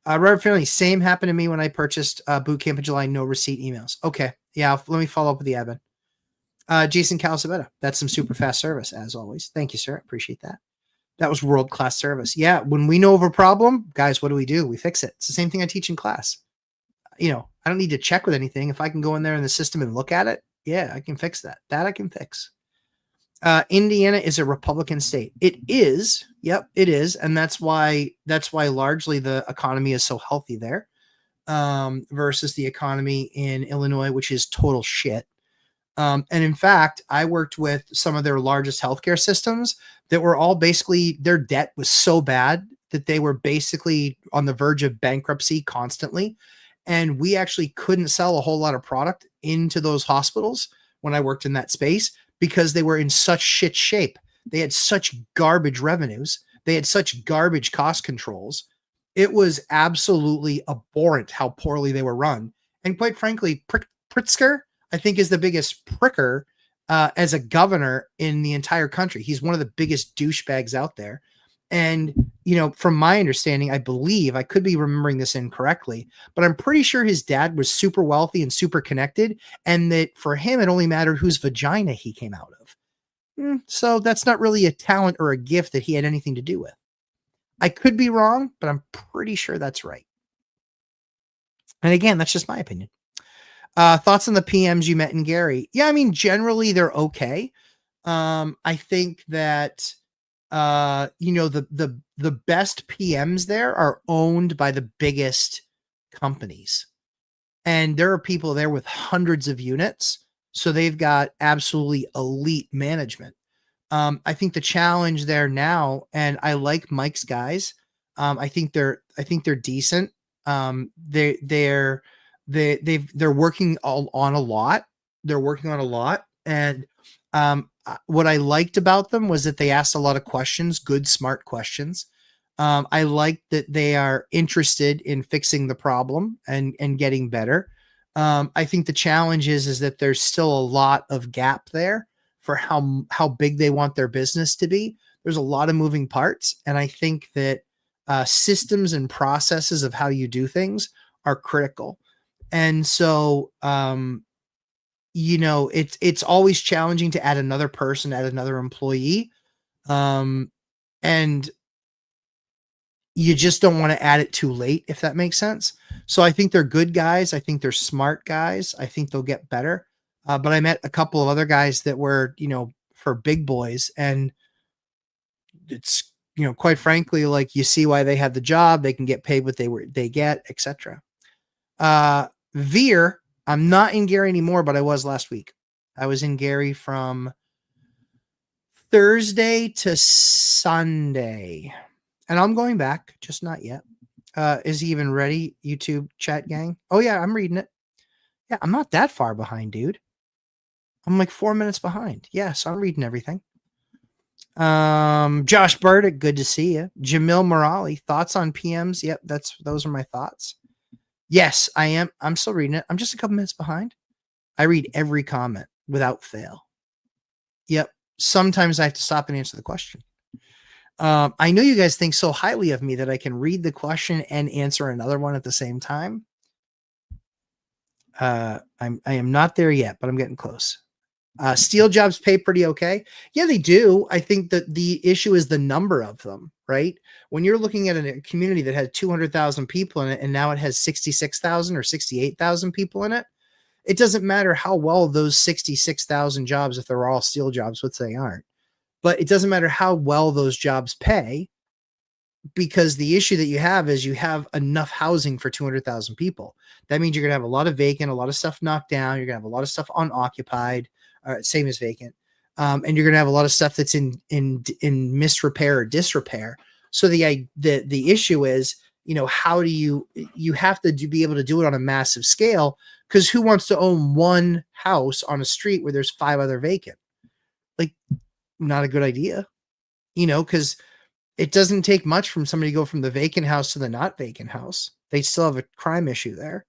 Robert Finley, same happened to me when I purchased Boot Camp in July. No receipt emails. Okay. Yeah. Let me follow up with the admin. Jason Calasabetta. That's some super fast service, as always. Thank you, sir. Appreciate that. That was world-class service. Yeah. When we know of a problem, guys, what do? We fix it. It's the same thing I teach in class. I don't need to check with anything. If I can go in there in the system and look at it, yeah, I can fix that. That I can fix. Indiana is a Republican state. It is. Yep, it is. And that's why largely the economy is so healthy there versus the economy in Illinois, which is total shit. And in fact, I worked with some of their largest healthcare systems that were all basically, their debt was so bad that they were basically on the verge of bankruptcy constantly. And we actually couldn't sell a whole lot of product into those hospitals when I worked in that space because they were in such shit shape. They had such garbage revenues. They had such garbage cost controls. It was absolutely abhorrent how poorly they were run. And quite frankly, Pritzker, I think, is the biggest pricker as a governor in the entire country. He's one of the biggest douchebags out there. And, from my understanding, I believe, I could be remembering this incorrectly, but I'm pretty sure his dad was super wealthy and super connected, and that for him, it only mattered whose vagina he came out of. So that's not really a talent or a gift that he had anything to do with. I could be wrong, but I'm pretty sure that's right. And again, that's just my opinion. Thoughts on the PMs you met in Gary? Yeah, I mean, generally they're okay. I think that the best PMs there are owned by the biggest companies. And there are people there with hundreds of units. So they've got absolutely elite management. I think the challenge there now, and I like Mike's guys. I think they're decent. They're working on a lot. They're working on a lot. And what I liked about them was that they asked a lot of questions, good, smart questions. I like that they are interested in fixing the problem and getting better. I think the challenge is that there's still a lot of gap there for how big they want their business to be. There's a lot of moving parts. And I think that systems and processes of how you do things are critical. And so, it's always challenging to add another person, add another employee. And you just don't want to add it too late, if that makes sense. So I think they're good guys. I think they're smart guys. I think they'll get better. But I met a couple of other guys that were, for big boys, and it's, quite frankly, like, you see why they had the job. They can get paid what they get, etc. Veer, I'm not in Gary anymore, but I was last week. I was in Gary from Thursday to Sunday, and I'm going back, just not yet. Is he even ready? YouTube chat gang. Oh yeah, I'm reading it. Yeah, I'm not that far behind, dude. I'm like 4 minutes behind. Yeah, so I'm reading everything. Josh Burdick, good to see you. Jamil Morali, thoughts on PMs? Yep, those are my thoughts. Yes, I am. I'm still reading it. I'm just a couple minutes behind. I read every comment without fail. Yep. Sometimes I have to stop and answer the question. I know you guys think so highly of me that I can read the question and answer another one at the same time. I am not there yet, but I'm getting close. Steel jobs pay pretty okay. Yeah, they do. I think that the issue is the number of them, right? When you're looking at a community that had 200,000 people in it, and now it has 66,000 or 68,000 people in it, it doesn't matter how well those 66,000 jobs, if they're all steel jobs, which they aren't, but it doesn't matter how well those jobs pay, because the issue that you have is you have enough housing for 200,000 people. That means you're going to have a lot of vacant, a lot of stuff knocked down. You're going to have a lot of stuff unoccupied, same as vacant. And you're going to have a lot of stuff that's in misrepair or disrepair. So the issue is, how do you have to be able to do it on a massive scale, because who wants to own one house on a street where there's 5 other vacant? Like, not a good idea, because it doesn't take much from somebody to go from the vacant house to the not vacant house. They still have a crime issue there.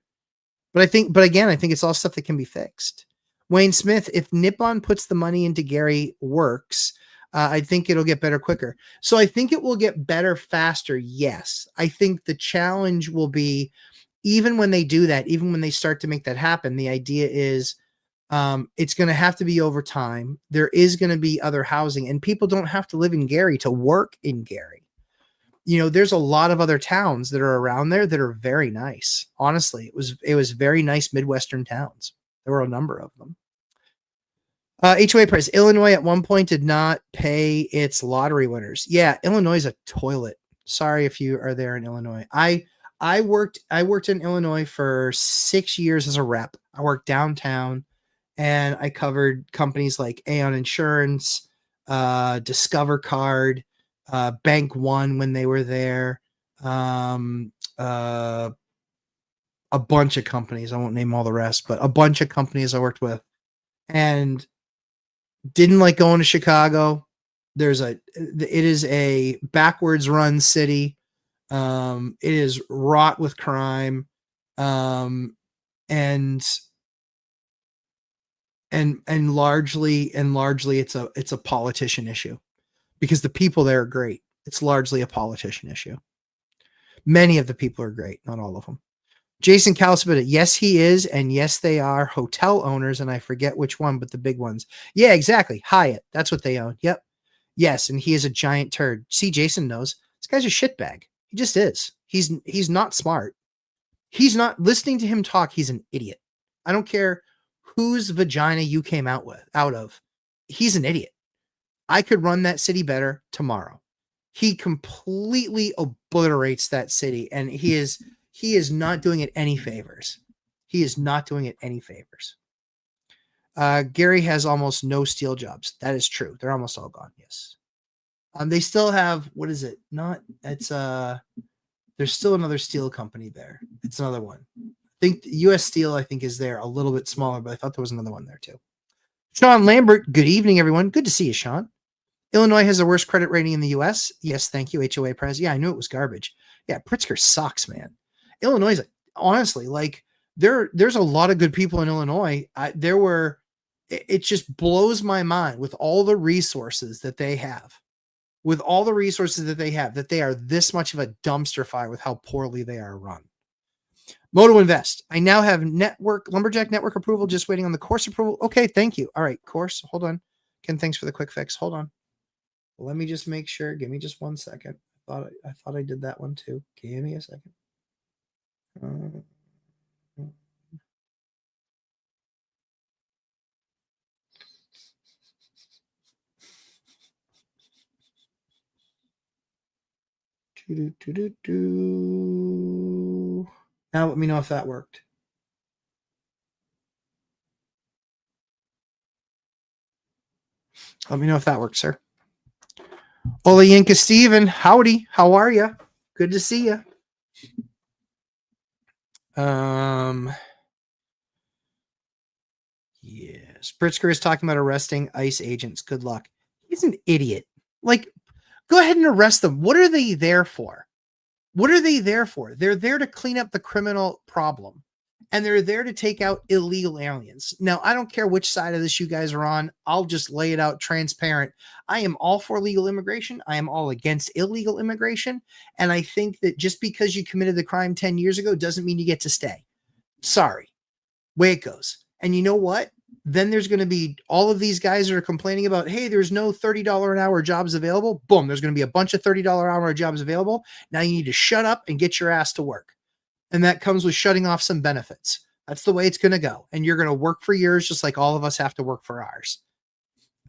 But again, I think it's all stuff that can be fixed. Wayne Smith, if Nippon puts the money into Gary Works, I think it'll get better quicker. So I think it will get better faster. Yes. I think the challenge will be, even when they do that, even when they start to make that happen, the idea is, it's going to have to be over time. There is going to be other housing, and people don't have to live in Gary to work in Gary. There's a lot of other towns that are around there that are very nice. Honestly, it was very nice Midwestern towns. There were a number of them. HOA price. Illinois at one point did not pay its lottery winners. Yeah, Illinois is a toilet. Sorry if you are there in Illinois. I worked in Illinois for 6 years as a rep. I worked downtown, and I covered companies like Aon Insurance, Discover Card, Bank One when they were there, a bunch of companies. I won't name all the rest, but a bunch of companies I worked with. And Didn't like going to Chicago. It is a backwards run city. It is wrought with crime. And largely it's a politician issue because the people there are great. It's largely a politician issue. Many of the people are great, not all of them. Jason Calcibita, yes, he is, and yes, they are hotel owners, and I forget which one, but the big ones. Yeah, exactly. Hyatt. That's what they own. Yep. Yes, and he is a giant turd. See, Jason knows. This guy's a shitbag. He just is. He's not smart. He's not listening to him talk. He's an idiot. I don't care whose vagina you came out of. He's an idiot. I could run that city better tomorrow. He completely obliterates that city, and he is not doing it any favors. He is not doing it any favors. Gary has almost no steel jobs. That is true. They're almost all gone. Yes. They still have, what is it? There's still another steel company there. It's another one. I think US Steel, I think, is there a little bit smaller, but I thought there was another one there too. Sean Lambert, good evening, everyone. Good to see you, Sean. Illinois has the worst credit rating in the US. Yes, thank you, HOA Prez. Yeah, I knew it was garbage. Yeah, Pritzker sucks, man. Illinois is honestly like there's a lot of good people in Illinois. It just blows my mind with all the resources that they have. With all the resources that they have, that they are this much of a dumpster fire with how poorly they are run. Moto Invest. I now have Lumberjack Network approval, just waiting on the course approval. Okay, thank you. All right, course. Hold on. Ken, thanks for the quick fix. Hold on. Let me just make sure. Give me just 1 second. I thought I did that one too. Give me a second. Now let me know if that worked. Let me know if that worked, sir. Ola Yinka Steven, howdy. How are you? Good to see you. Yes. Pritzker is talking about arresting ICE agents. Good luck. He's an idiot. Like, go ahead and arrest them. What are they there for? What are they there for? They're there to clean up the criminal problem. And they're there to take out illegal aliens. Now, I don't care which side of this you guys are on. I'll just lay it out transparent. I am all for legal immigration. I am all against illegal immigration. And I think that just because you committed the crime 10 years ago doesn't mean you get to stay. Sorry. Way it goes. And you know what? Then there's going to be all of these guys that are complaining about, hey, there's no $30 an hour jobs available. Boom. There's going to be a bunch of $30 an hour jobs available. Now you need to shut up and get your ass to work. And that comes with shutting off some benefits. That's the way it's going to go. And you're going to work for yours, just like all of us have to work for ours.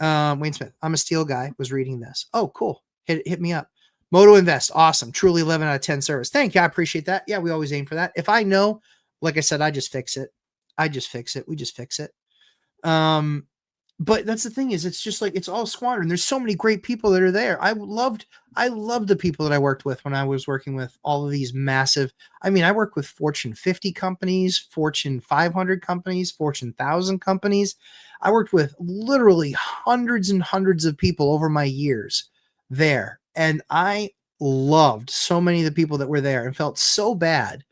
Wayne Smith, I'm a steel guy, was reading this. Oh, cool. Hit me up. Moto Invest. Awesome. Truly 11 out of 10 service. Thank you. I appreciate that. Yeah, we always aim for that. If I know, like I said, I just fix it. We just fix it. But that's the thing is, it's just like, it's all squandered. And there's so many great people that are there. I loved the people that I worked with when I was working with all of these massive, I worked with Fortune 50 companies, Fortune 500 companies, Fortune 1000 companies. I worked with literally hundreds and hundreds of people over my years there. And I loved so many of the people that were there and felt so bad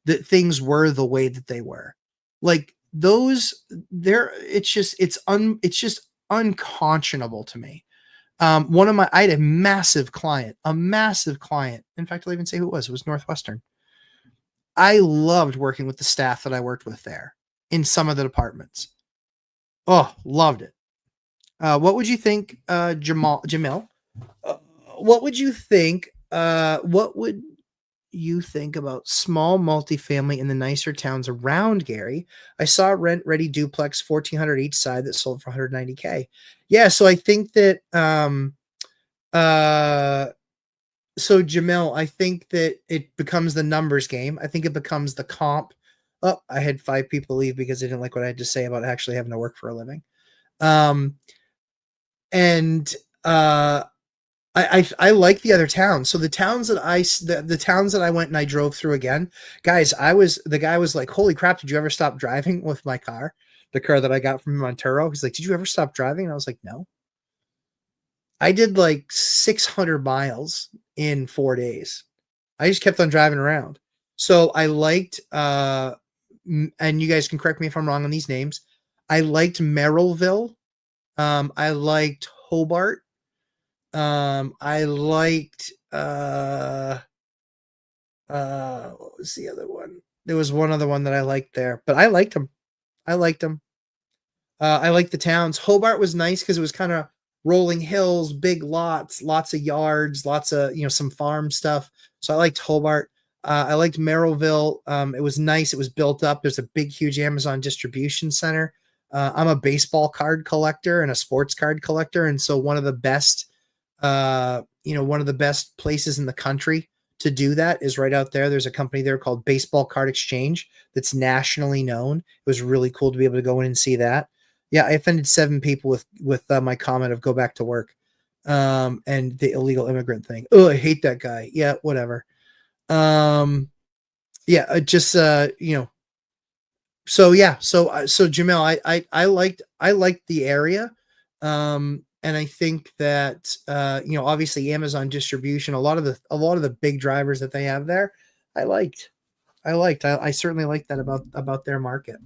that things were the way that they were. Like, it's just unconscionable to me. I had a massive client. In fact, I'll even say who it was. It was Northwestern. I loved working with the staff that I worked with there in some of the departments. Oh, loved it. What would you think, Jamil? What would you think? What would you think about small multifamily in the nicer towns around Gary? I saw a rent-ready duplex, 1,400 each side, that sold for $190K. Yeah, so I think that, so Jamil, I think that it becomes the numbers game. I think it becomes the comp. Oh, I had 5 people leave because they didn't like what I had to say about actually having to work for a living. I like the other towns. So the towns that the towns that I went and I drove through again, guys, the guy was like, holy crap, did you ever stop driving with my car? the car that I got from him on Turo. He's like, "Did you ever stop driving?" And I was like, "No." I did like 600 miles in 4 days. I just kept on driving around. So I liked, and you guys can correct me if I'm wrong on these names. I liked Merrillville. I liked Hobart. I liked, what was the other one? There was one other one that I liked there, but I liked them. I liked them. I liked the towns. Hobart was nice because it was kind of rolling hills, big lots, lots of yards, lots of some farm stuff. So I liked Hobart. I liked Merrillville. It was nice. It was built up. There's a big, huge Amazon distribution center. I'm a baseball card collector and a sports card collector, and so one of the best places in the country to do that is right out there. There's a company there called Baseball Card Exchange that's nationally known. It was really cool to be able to go in and see that. Yeah, I offended 7 people with my comment of go back to work, and the illegal immigrant thing. Oh, I hate that guy. Yeah, whatever. Yeah, just So yeah, so Jamel, I liked the area, and I think that obviously Amazon distribution, a lot of the big drivers that they have there, I liked. I certainly liked that about their market.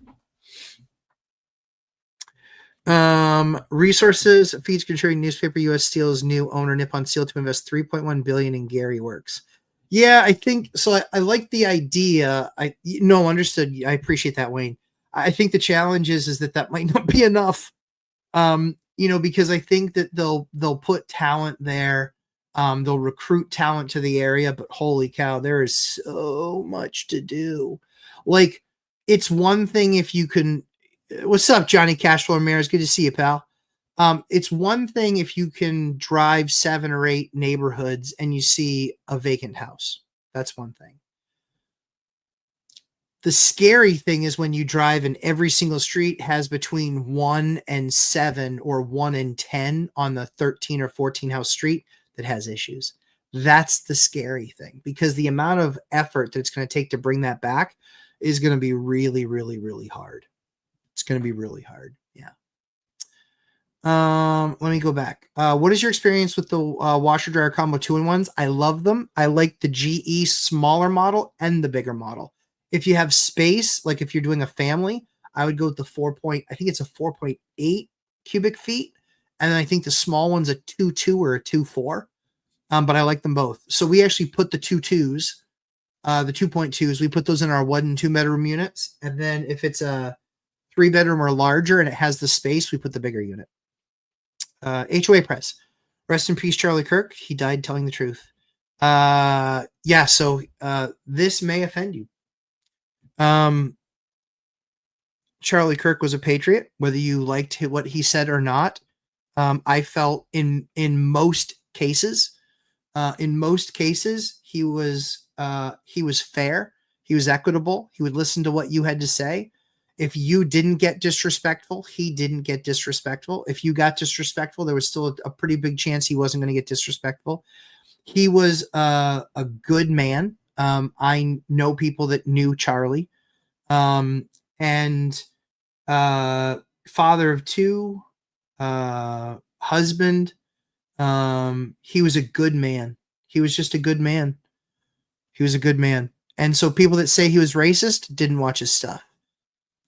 Resources feeds contributing newspaper. U.S. Steel's new owner Nippon Steel to invest $3.1 billion in Gary Works. Yeah, I think so. I like the idea. Understood. I appreciate that, Wayne. I think the challenge is that might not be enough. Because I think that they'll put talent there. They'll recruit talent to the area, but holy cow, there is so much to do. Like, it's one thing if you can. What's up, Johnny Cashflow Ramirez? Good to see you, pal. It's one thing if you can drive 7 or 8 neighborhoods and you see a vacant house. That's one thing. The scary thing is when you drive and every single street has between 1 and 7 or 1 and 10 on the 13 or 14 house street that has issues. That's the scary thing, because the amount of effort that it's going to take to bring that back is going to be really, really, really hard. It's going to be really hard. Yeah. Let me go back. What is your experience with the washer dryer combo 2-in-1s? I love them. I like the GE smaller model and the bigger model. If you have space, like if you're doing a family, I would go with the I think it's a 4.8 cubic feet. And then I think the small one's a 2.2 or a 2.4. But I like them both. So we actually put the 2.2s, the 2.2s, we put those in our 1 and 2 bedroom units. And then if it's a 3-bedroom or larger and it has the space, we put the bigger unit. HOA press. Rest in peace, Charlie Kirk. He died telling the truth. Yeah, so this may offend you. Charlie Kirk was a patriot, whether you liked what he said or not. I felt in most cases, he was fair. He was equitable. He would listen to what you had to say. If you didn't get disrespectful, he didn't get disrespectful. If you got disrespectful, there was still a pretty big chance he wasn't going to get disrespectful. He was a good man. I know people that knew Charlie, and father of 2, husband. He was a good man. He was just a good man. He was a good man. And so people that say he was racist didn't watch his stuff.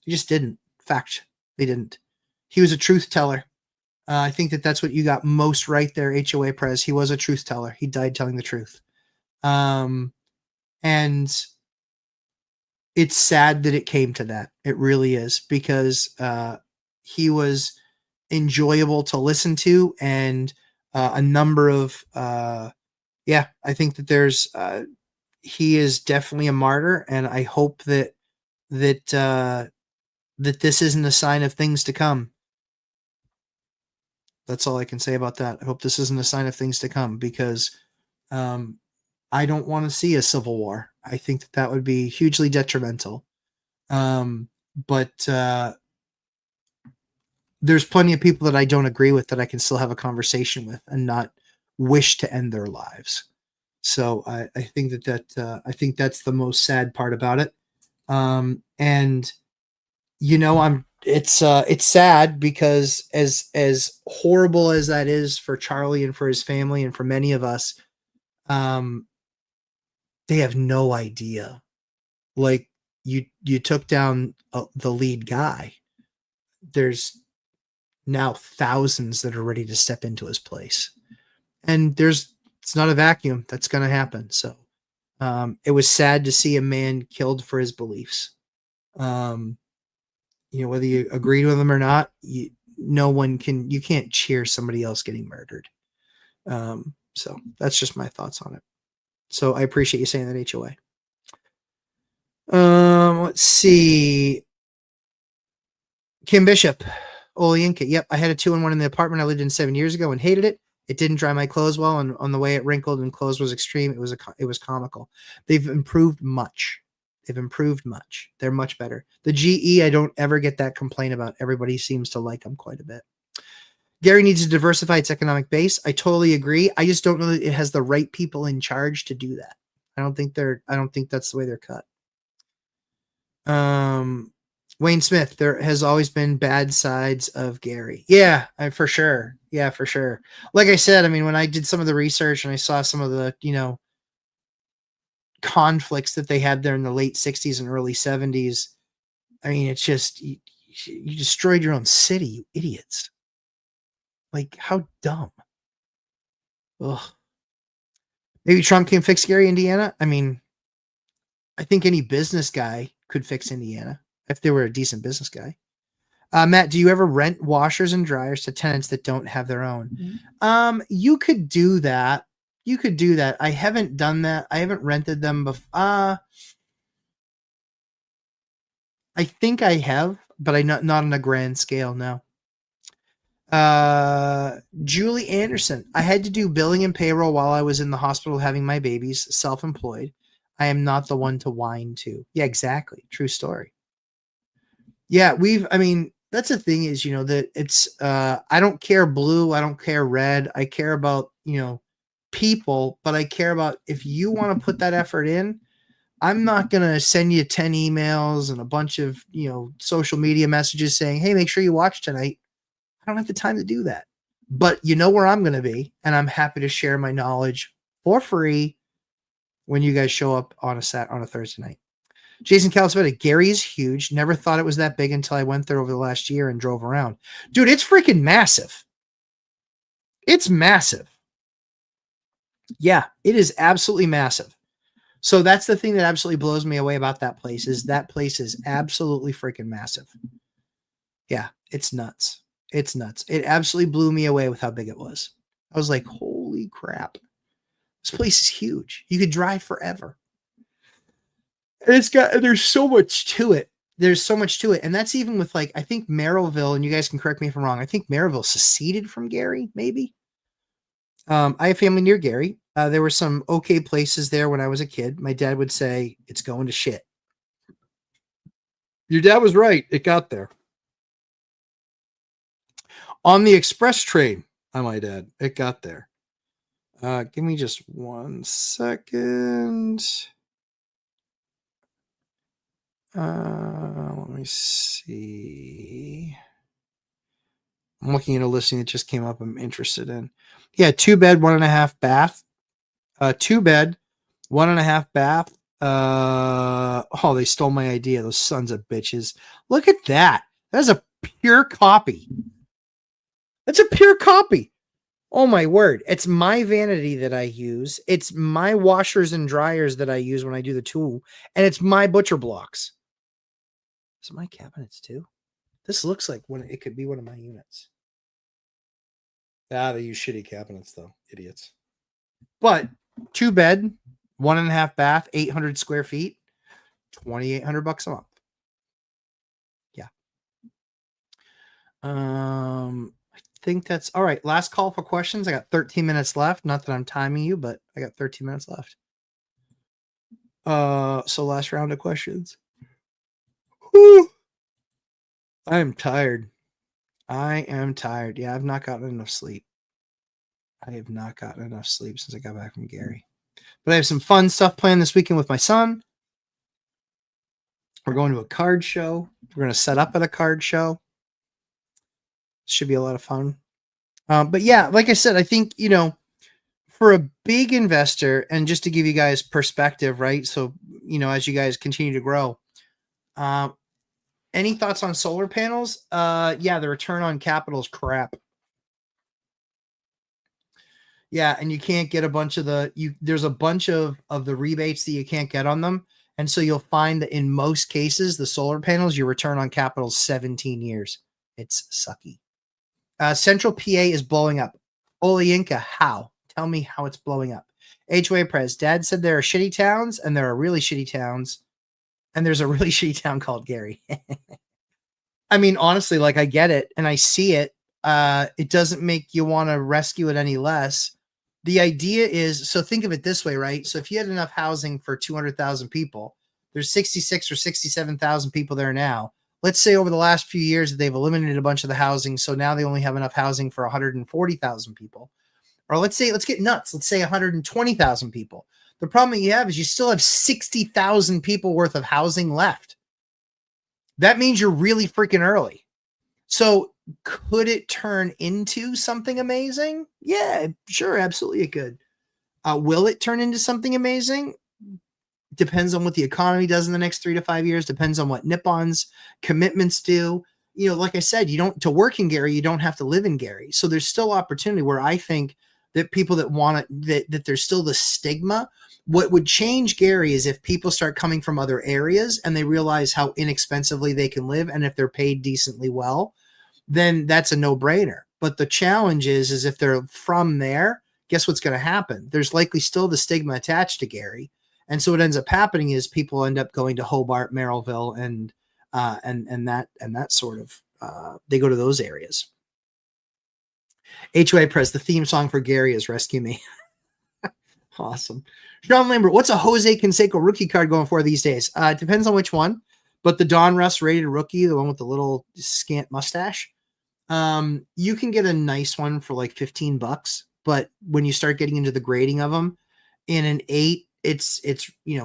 He just didn't. Fact, they didn't. He was a truth teller. I think that's what you got most right there, HOA Prez. He was a truth teller. He died telling the truth. And it's sad that it came to that. It really is, because he was enjoyable to listen to, and a number of I think that he is definitely a martyr, and I hope that this isn't a sign of things to come. That's all I can say about that. I hope this isn't a sign of things to come, because I don't want to see a civil war. I think that would be hugely detrimental. But there's plenty of people that I don't agree with that I can still have a conversation with and not wish to end their lives. So I think I think that's the most sad part about it. And it's sad because as horrible as that is for Charlie and for his family and for many of us, um, they have no idea. Like you took down the lead guy. There's now thousands that are ready to step into his place, and it's not a vacuum. That's going to happen. So it was sad to see a man killed for his beliefs. Whether you agree with them or not, you can't cheer somebody else getting murdered. So that's just my thoughts on it. So I appreciate you saying that, HOA. Let's see. Kim Bishop, Olinka. Yep, I had a 2-in-1 in the apartment I lived in 7 years ago and hated it. It didn't dry my clothes well, and on the way it wrinkled and clothes was extreme. It was comical. They've improved much. They're much better. The GE, I don't ever get that complaint about. Everybody seems to like them quite a bit. Gary needs to diversify its economic base. I totally agree. I just don't know that it has the right people in charge to do that. I don't think that's the way they're cut. Wayne Smith, there has always been bad sides of Gary. Yeah, for sure. Yeah, for sure. Like I said, I mean, when I did some of the research and I saw some of the, conflicts that they had there in the late 60s and early 70s, I mean, it's just, you destroyed your own city, you idiots. Like, how dumb. Ugh. Maybe Trump can fix Gary, Indiana. I mean, I think any business guy could fix Indiana if they were a decent business guy. Matt, do you ever rent washers and dryers to tenants that don't have their own? Mm-hmm. You could do that. I haven't done that. I haven't rented them before. I think I have, but not on a grand scale, no. Julie Anderson. I had to do billing and payroll while I was in the hospital having my babies, self-employed. I am not the one to whine to. Yeah, exactly. True story. Yeah, that's the thing is, that it's, I don't care blue. I don't care red. I care about, people, but I care about if you want to put that effort in, I'm not going to send you 10 emails and a bunch of, social media messages saying, hey, make sure you watch tonight. I don't have the time to do that, but you know where I'm going to be. And I'm happy to share my knowledge for free when you guys show up on a Thursday night. Jason Calzavetta, Gary is huge. Never thought it was that big until I went there over the last year and drove around. Dude, it's freaking massive. It's massive. Yeah, it is absolutely massive. So that's the thing that absolutely blows me away about that place is absolutely freaking massive. Yeah, it's nuts. It's nuts. It absolutely blew me away with how big it was. I was like, holy crap. This place is huge. You could drive forever. And there's so much to it. And that's even with I think Merrillville, and you guys can correct me if I'm wrong. I think Merrillville seceded from Gary, maybe. I have family near Gary. There were some okay places there when I was a kid. My dad would say, it's going to shit. Your dad was right. It got there. On the express train, I might add, it got there. Give me just 1 second. Let me see. I'm looking at a listing that just came up I'm interested in. Yeah, 2-bed, 1.5 bath. 2-bed, 1.5 bath. Oh, they stole my idea, those sons of bitches. Look at that. That's a pure copy. Oh my word. It's my vanity that I use. It's my washers and dryers that I use when I do the tool. And it's my butcher blocks. Is it my cabinets too? This looks like it could be one of my units. They use shitty cabinets though. Idiots. But 2-bed, 1.5 bath, 800 square feet, $2,800 a month. Yeah. I think that's all right. Last call for questions. I got 13 minutes left. Not that I'm timing you, but I got 13 minutes left. So last round of questions. Whew. I am tired. Yeah, I've not gotten enough sleep. I have not gotten enough sleep since I got back from Gary. But I have some fun stuff planned this weekend with my son. We're going to a card show. We're going to set up at a card show. Should be a lot of fun. But yeah, like I said, I think, for a big investor, and just to give you guys perspective, right? So, as you guys continue to grow, any thoughts on solar panels? Yeah, the return on capital is crap. Yeah, and you can't get there's a bunch of the rebates that you can't get on them. And so you'll find that in most cases, the solar panels, your return on capital is 17 years. It's sucky. Central PA is blowing up. Olayinka, how? Tell me how it's blowing up. HOA Prez, Dad said there are shitty towns and there are really shitty towns. And there's a really shitty town called Gary. I mean, honestly, like, I get it and I see it. It doesn't make you want to rescue it any less. The idea is, so think of it this way, right? So if you had enough housing for 200,000 people, there's 66 or 67,000 people there now. Let's say over the last few years they've eliminated a bunch of the housing, so now they only have enough housing for 140,000 people. Or let's get nuts. Let's say 120,000 people. The problem that you have is you still have 60,000 people worth of housing left. That means you're really freaking early. So could it turn into something amazing? Yeah, sure. Absolutely it could. Will it turn into something amazing? Depends on what the economy does in the next 3 to 5 years. Depends on what Nippon's commitments do. Like I said, to work in Gary, you don't have to live in Gary. So there's still opportunity where I think that people that want it, that there's still the stigma. What would change Gary is if people start coming from other areas and they realize how inexpensively they can live. And if they're paid decently well, then that's a no-brainer. But the challenge is if they're from there, guess what's going to happen? There's likely still the stigma attached to Gary. And so what ends up happening is people end up going to Hobart, Merrillville, and that sort of, they go to those areas. HOA Press, the theme song for Gary is Rescue Me. Awesome. Sean Lambert, what's a Jose Canseco rookie card going for these days? It depends on which one, but the Donruss rated rookie, the one with the little scant mustache, you can get a nice one for like $15, but when you start getting into the grading of them, in an 8, it's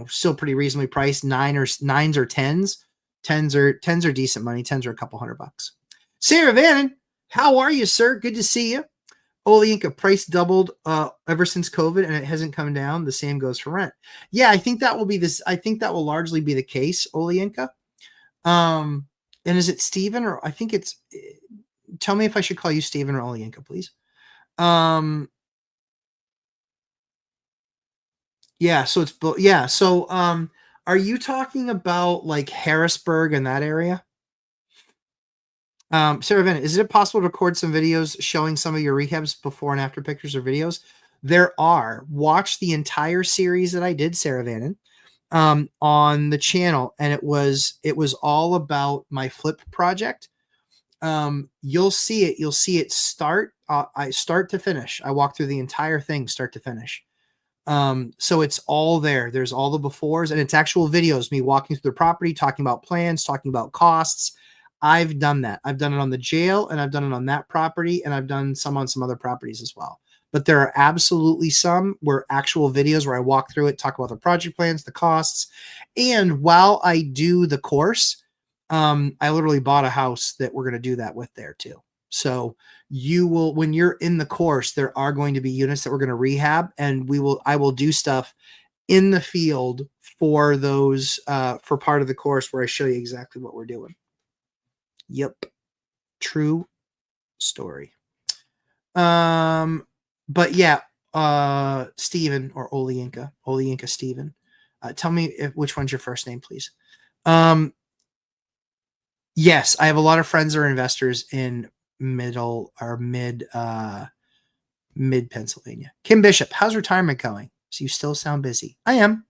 still pretty reasonably priced. 9s or 10s. 10s are decent money. 10s are a couple $100. Sarah Vannon, how are you, sir? Good to see you. Olayinka, price doubled ever since COVID, and it hasn't come down. The same goes for rent. Yeah, I think that will largely be the case, Olayinka. And is it Steven, or I think it's, tell me if I should call you Steven or Olayinka, please. Yeah, so it's yeah. So are you talking about like Harrisburg and that area? Sarah Vannon, is it possible to record some videos showing some of your rehabs before and after pictures or videos? There are. Watch the entire series that I did, Sarah Vannon, on the channel, and it was all about my flip project. You'll see it. You'll see it start to finish. I walked through the entire thing, start to finish. So it's all there. There's all the befores, and it's actual videos, me walking through the property, talking about plans, talking about costs. I've done that. I've done it on the jail, and I've done it on that property, and I've done some on some other properties as well. But there are absolutely some where actual videos where I walk through it, talk about the project plans, the costs. And while I do the course, I literally bought a house that we're going to do that with there too. So you will, when you're in the course, there are going to be units that we're going to rehab, and I will do stuff in the field for those, for part of the course where I show you exactly what we're doing. Yep. True story. But yeah, Steven or Olayinka Steven. Tell me which one's your first name, please. Yes, I have a lot of friends that are investors in mid Pennsylvania. Kim Bishop, how's retirement going? So you still sound busy. I am.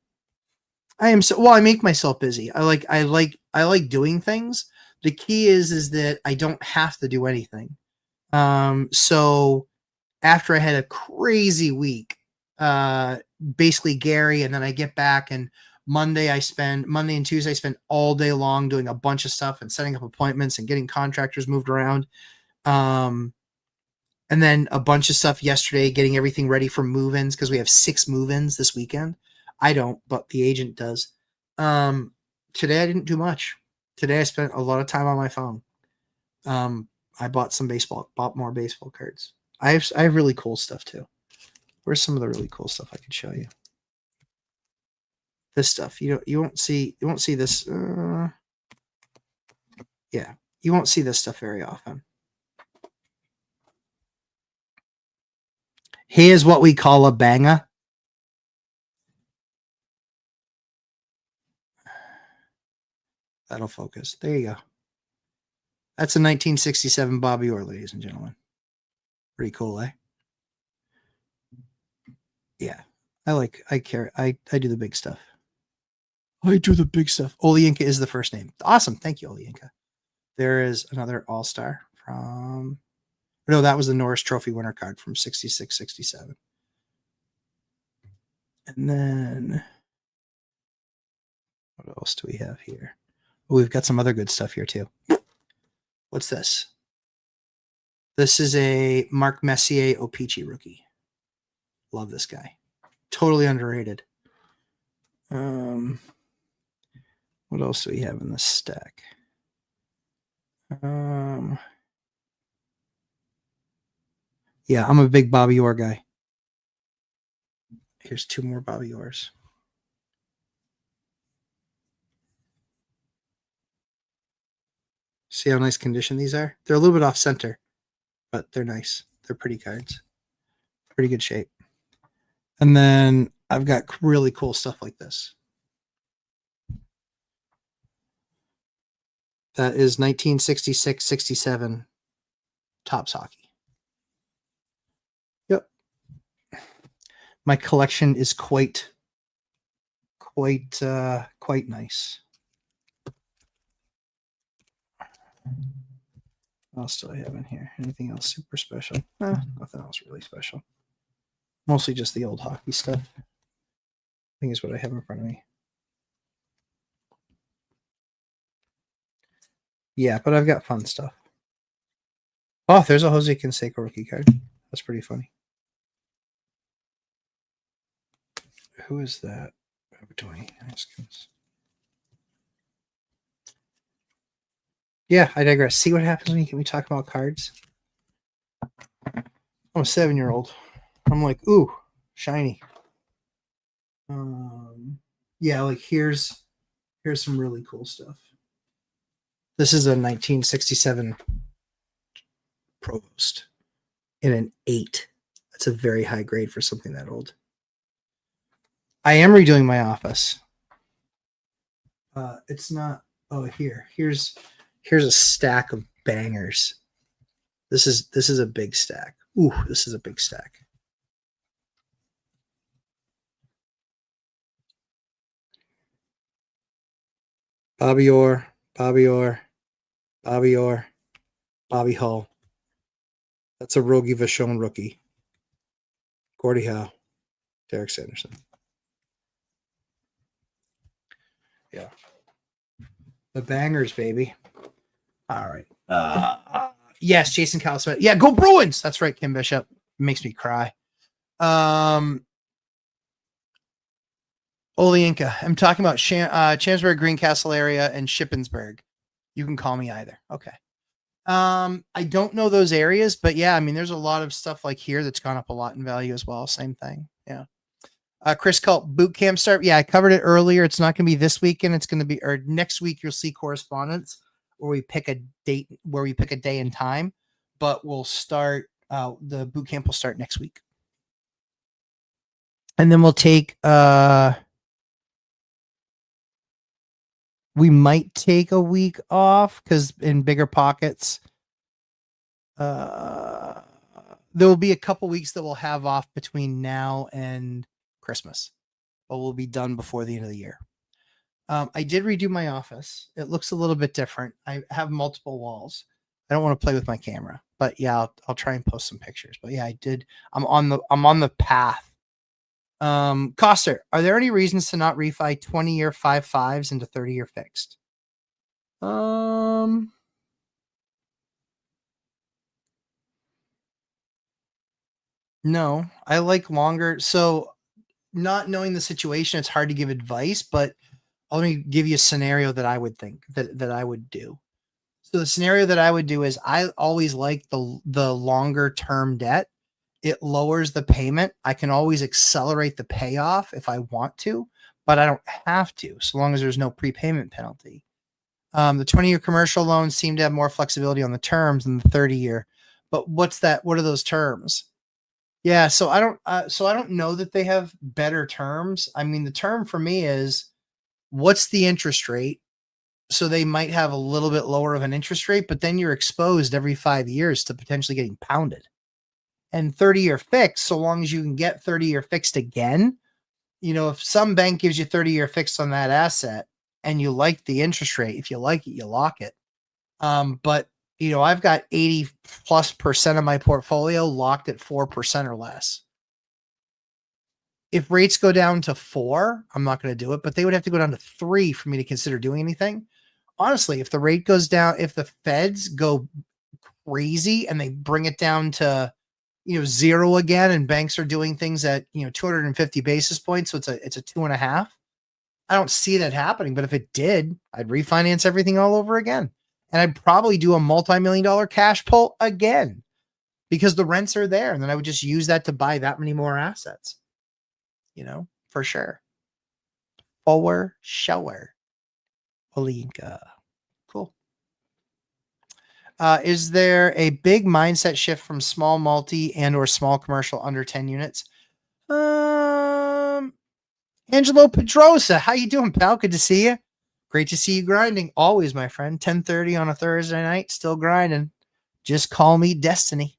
So, well, I make myself busy. I like doing things. The key is that I don't have to do anything. So after I had a crazy week, basically Gary, and then I get back, and Monday and Tuesday I spend all day long doing a bunch of stuff and setting up appointments and getting contractors moved around. And then a bunch of stuff yesterday, getting everything ready for move-ins, because we have 6 move-ins this weekend. I don't, but the agent does. Today I didn't do much. Today I spent a lot of time on my phone. I bought more baseball cards. I have really cool stuff too. Where's some of the really cool stuff I could show you? This stuff you won't see this. Yeah, you won't see this stuff very often. Here's what we call a banger. That'll focus. There you go. That's a 1967 Bobby Orr, ladies and gentlemen. Pretty cool, eh? Yeah. I do the big stuff. I do the big stuff. Olienka is the first name. Awesome. Thank you, Olienka. There is another All-Star from... No, that was the Norris Trophy winner card from 66-67. And then... What else do we have here? Oh, we've got some other good stuff here, too. What's this? This is a Mark Messier O-Pee-Chee rookie. Love this guy. Totally underrated. What else do we have in this stack? Yeah, I'm a big Bobby Orr guy. Here's two more Bobby Orrs. See how nice condition these are? They're a little bit off center, but they're nice. They're pretty cards. Pretty good shape. And then I've got really cool stuff like this. That is 1966-67 Topps hockey. Yep. My collection is quite nice. What else do I have in here? Anything else super special? Nothing else really special. Mostly just the old hockey stuff. I think is what I have in front of me. Yeah, but I've got fun stuff. Oh, there's a Jose Canseco rookie card. That's pretty funny. Who is that? Dwayne Haskins. Yeah, I digress. See what happens when we talk about cards? I'm a 7-year-old. I'm like, ooh, shiny. Yeah, like here's some really cool stuff. This is a 1967 Provost in an 8. That's a very high grade for something that old. I am redoing my office. It's not. Oh, here's a stack of bangers. This is a big stack. Ooh, this is a big stack. Bobby Orr, Bobby Orr, Bobby Orr, Bobby Hull. That's a Rogie Vachon rookie. Gordie Howe, Derek Sanderson. Yeah. The bangers, baby. All right. Yes, Jason Calsmith. Yeah, go Bruins. That's right, Kim Bishop. It makes me cry. Olienka. I'm talking about Chambersburg, Greencastle area, and Shippensburg. You can call me either. Okay. I don't know those areas, but yeah, I mean, there's a lot of stuff like here that's gone up a lot in value as well. Same thing. Yeah. Chris Cult boot camp start. Yeah, I covered it earlier. It's not going to be this weekend. It's going to be, or next week. You'll see correspondence where we pick a date, where we pick a day and time. But we'll start. The boot camp will start next week, and then we'll take. We might take a week off because in bigger pockets. There will be a couple weeks that we'll have off between now and Christmas, but we'll be done before the end of the year. I did redo my office. It looks a little bit different. I have multiple walls. I don't want to play with my camera, but yeah, I'll try and post some pictures. But yeah, I did. I'm on the path. Coster, are there any reasons to not refi 20-year 5.5s into 30-year fixed? No, I like longer. So not knowing the situation, it's hard to give advice, but Let me give you a scenario that I would think that I would do. So the scenario that I would do is I always like the longer term debt. It lowers the payment. I can always accelerate the payoff if I want to, but I don't have to, so long as there's no prepayment penalty. The 20-year commercial loans seem to have more flexibility on the terms than the 30-year. But what's that? What are those terms? Yeah, so I don't know that they have better terms. I mean, the term for me is what's the interest rate? So they might have a little bit lower of an interest rate, but then you're exposed every 5 years to potentially getting pounded. And 30-year fixed, so long as you can get 30-year fixed again, if some bank gives you 30-year fixed on that asset and you like the interest rate, if you like it, you lock it. But I've got 80+% of my portfolio locked at 4% or less. If rates go down to 4, I'm not going to do it, but they would have to go down to 3 for me to consider doing anything. Honestly, if the rate goes down, if the feds go crazy and they bring it down to 0 again, and banks are doing things at 250 basis points, so it's a 2.5. I don't see that happening, but if it did, I'd refinance everything all over again, and I'd probably do a multi-million-dollar cash pull again because the rents are there, and then I would just use that to buy that many more assets. For sure. For sure. Olinka. Cool. Is there a big mindset shift from small multi and or small commercial under 10 units? Angelo Pedrosa, how you doing, pal? Good to see you. Great to see you grinding. Always, my friend. 10:30 on a Thursday night, still grinding. Just call me Destiny.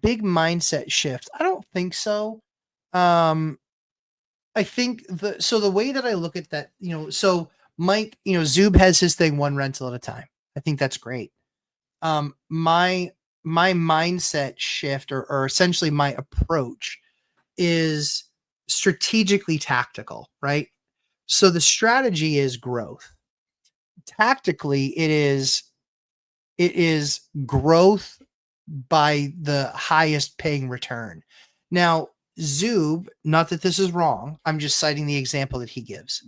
Big mindset shift. I don't think so. I think the way that I look at that, so Mike, Zoob has his thing one rental at a time. I think that's great. My mindset shift or essentially my approach is strategically tactical, right? So the strategy is growth. Tactically, it is growth by the highest paying return. Now, Zoob, not that this is wrong, I'm just citing the example that he gives.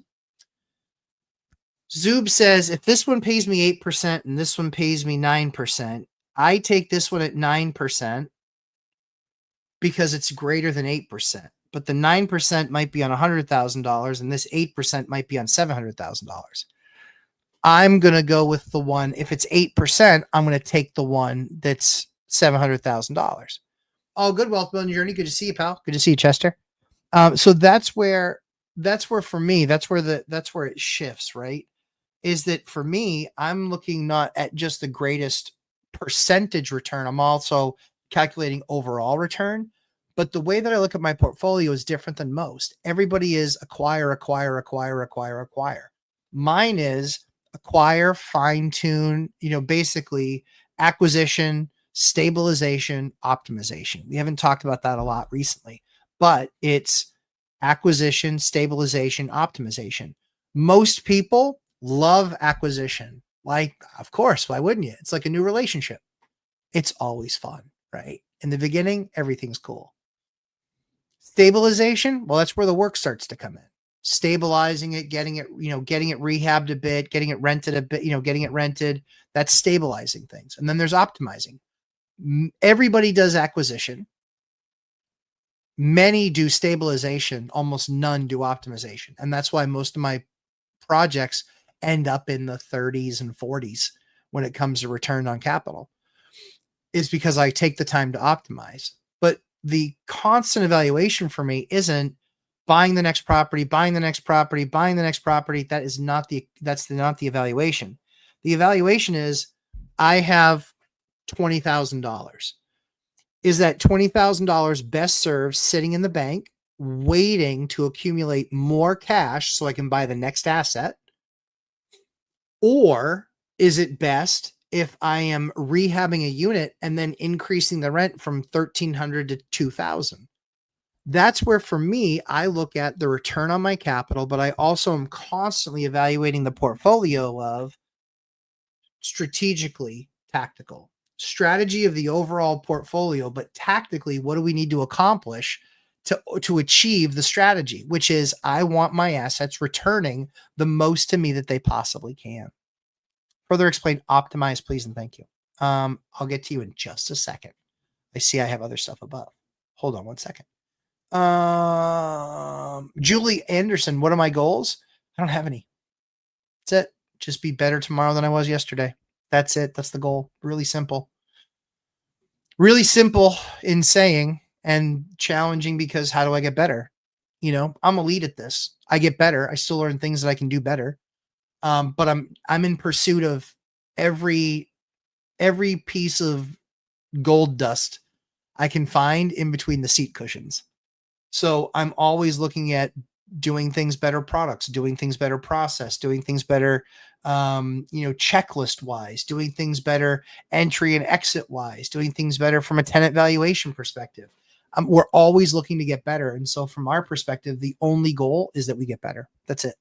Zoob says, if this one pays me 8% and this one pays me 9%, I take this one at 9% because it's greater than 8%. But the 9% might be on $100,000 and this 8% might be on $700,000. I'm going to go with the one, if it's 8%, I'm going to take the one that's $700,000. Oh, good wealth building journey. Good to see you, pal. Good to see you, Chester. So that's where for me, that's where it shifts, right? Is that for me, I'm looking not at just the greatest percentage return. I'm also calculating overall return. But the way that I look at my portfolio is different than most. Everybody is acquire. Mine is acquire, fine tune, basically acquisition, stabilization, optimization. We haven't talked about that a lot recently, but it's acquisition, stabilization, optimization. Most people love acquisition. Like, of course, why wouldn't you? It's like a new relationship. It's always fun, right? In the beginning, everything's cool. Stabilization, well, that's where the work starts to come in. Stabilizing it, getting it rehabbed a bit, getting it rented a bit, getting it rented. That's stabilizing things. And then there's optimizing. Everybody does acquisition. Many do stabilization. Almost none do optimization. And that's why most of my projects end up in the 30s and 40s when it comes to return on capital, is because I take the time to optimize. But the constant evaluation for me isn't buying the next property. That is not not the evaluation. The evaluation is I have $20,000. Is that $20,000 best served sitting in the bank, waiting to accumulate more cash so I can buy the next asset? Or is it best if I am rehabbing a unit and then increasing the rent from $1,300 to $2,000? That's where, for me, I look at the return on my capital, but I also am constantly evaluating the portfolio of strategically tactical strategy of the overall portfolio, but tactically, what do we need to accomplish to achieve the strategy, which is I want my assets returning the most to me that they possibly can. Further explain, optimize, please, and thank you. I'll get to you in just a second. I see I have other stuff above. Hold on one second. Julie Anderson, what are my goals? I don't have any. That's it. Just be better tomorrow than I was yesterday. That's it. That's the goal. Really simple. Really simple in saying, and challenging because how do I get better? You know, I'm elite at this. I get better. I still learn things that I can do better. But I'm in pursuit of every piece of gold dust I can find in between the seat cushions. So I'm always looking at doing things better products, doing things better process, doing things better, checklist wise, doing things better entry and exit wise, doing things better from a tenant valuation perspective. We're always looking to get better. And so from our perspective, the only goal is that we get better. That's it.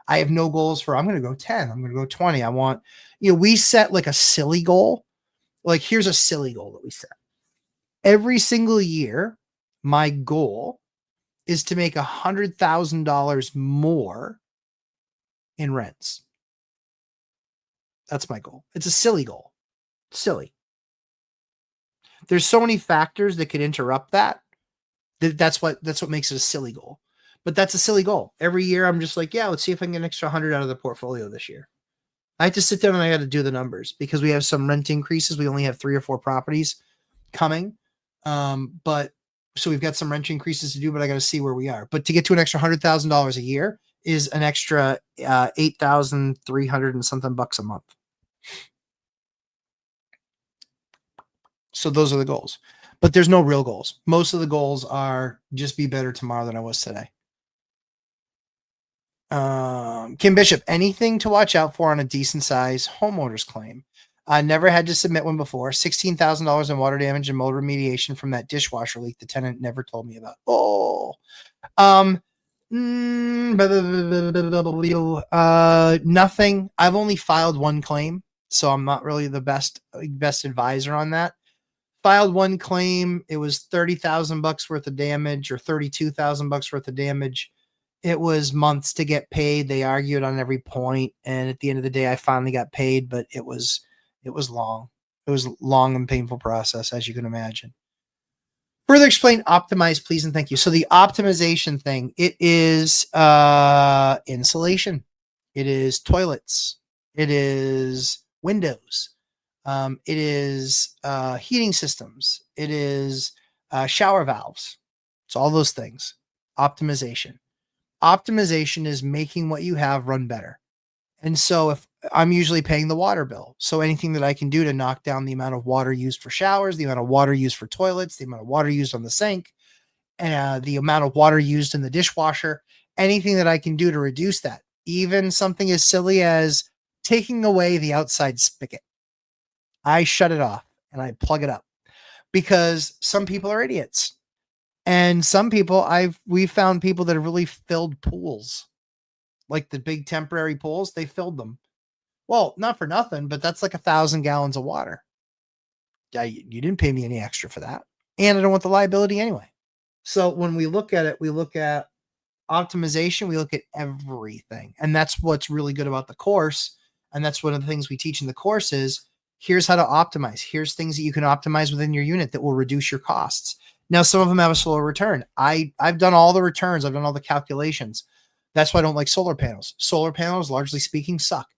I have no goals for, I'm going to go 10. I'm going to go 20. I want, we set like a silly goal. Like here's a silly goal that we set. Every single year, my goal is to make $100,000 more in rents. That's my goal. It's a silly goal. Silly. There's so many factors that could interrupt that. That's what makes it a silly goal. But that's a silly goal. Every year I'm just like, yeah, let's see if I can get an extra 100 out of the portfolio this year. I have to sit down and I got to do the numbers because we have some rent increases. We only have 3 or 4 properties coming. But so we've got some rent increases to do, but I got to see where we are. But to get to an extra $100,000 a year is an extra 8,300 and something bucks a month. So those are the goals, but there's no real goals. Most of the goals are just be better tomorrow than I was today. Kim Bishop, anything to watch out for on a decent size homeowner's claim? I never had to submit one before. $16,000 in water damage and mold remediation from that dishwasher leak the tenant never told me about. Nothing. I've only filed one claim, so I'm not really the best advisor on that. Filed one claim. It was $30,000 worth of damage or $32,000 worth of damage. It was months to get paid. They argued on every point, and at the end of the day, I finally got paid, but it was long. It was a long and painful process, as you can imagine. Further explain, optimize, please, and thank you. So the optimization thing, it is insulation. It is toilets. It is windows. It is heating systems. It is shower valves. It's all those things. Optimization. Optimization is making what you have run better. And so if I'm usually paying the water bill, so anything that I can do to knock down the amount of water used for showers, the amount of water used for toilets, the amount of water used on the sink, and the amount of water used in the dishwasher, anything that I can do to reduce that, even something as silly as taking away the outside spigot. I shut it off and I plug it up because some people are idiots. And some people we've found people that have really filled pools, like the big temporary pools, they filled them. Well, not for nothing, but that's like 1,000 gallons of water. Yeah, you didn't pay me any extra for that. And I don't want the liability anyway. So when we look at it, we look at optimization, we look at everything. And that's what's really good about the course. And that's one of the things we teach in the course is here's how to optimize. Here's things that you can optimize within your unit that will reduce your costs. Now, some of them have a slower return. I've done all the returns. I've done all the calculations. That's why I don't like solar panels. Solar panels, largely speaking, suck.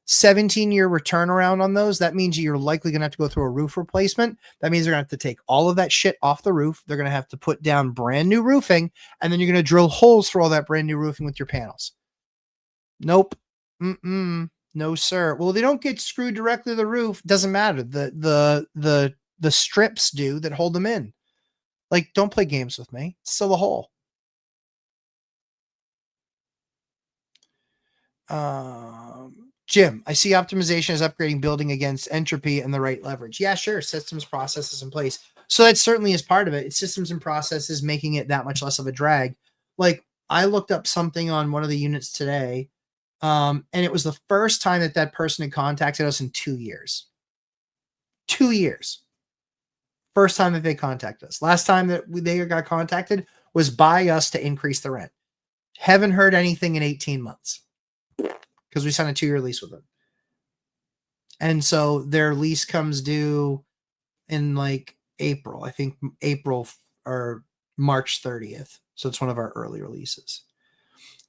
17-year return around on those. That means you're likely going to have to go through a roof replacement. That means they're going to have to take all of that shit off the roof. They're going to have to put down brand new roofing, and then you're going to drill holes through all that brand new roofing with your panels. Nope. No, sir. Well, they don't get screwed directly to the roof. Doesn't matter. The strips do that hold them in. Like, don't play games with me. It's still a hole. Jim, I see optimization as upgrading building against entropy and the right leverage. Yeah, sure. Systems, processes in place. So that certainly is part of it. It's systems and processes making it that much less of a drag. Like, I looked up something on one of the units today, and it was the first time that person had contacted us in 2 years. 2 years. First time that they contacted us. Last time that they got contacted was buy us to increase the rent. Haven't heard anything in 18 months because we signed a 2-year lease with them. And so their lease comes due in like April, I think April or March 30th. So it's one of our early releases.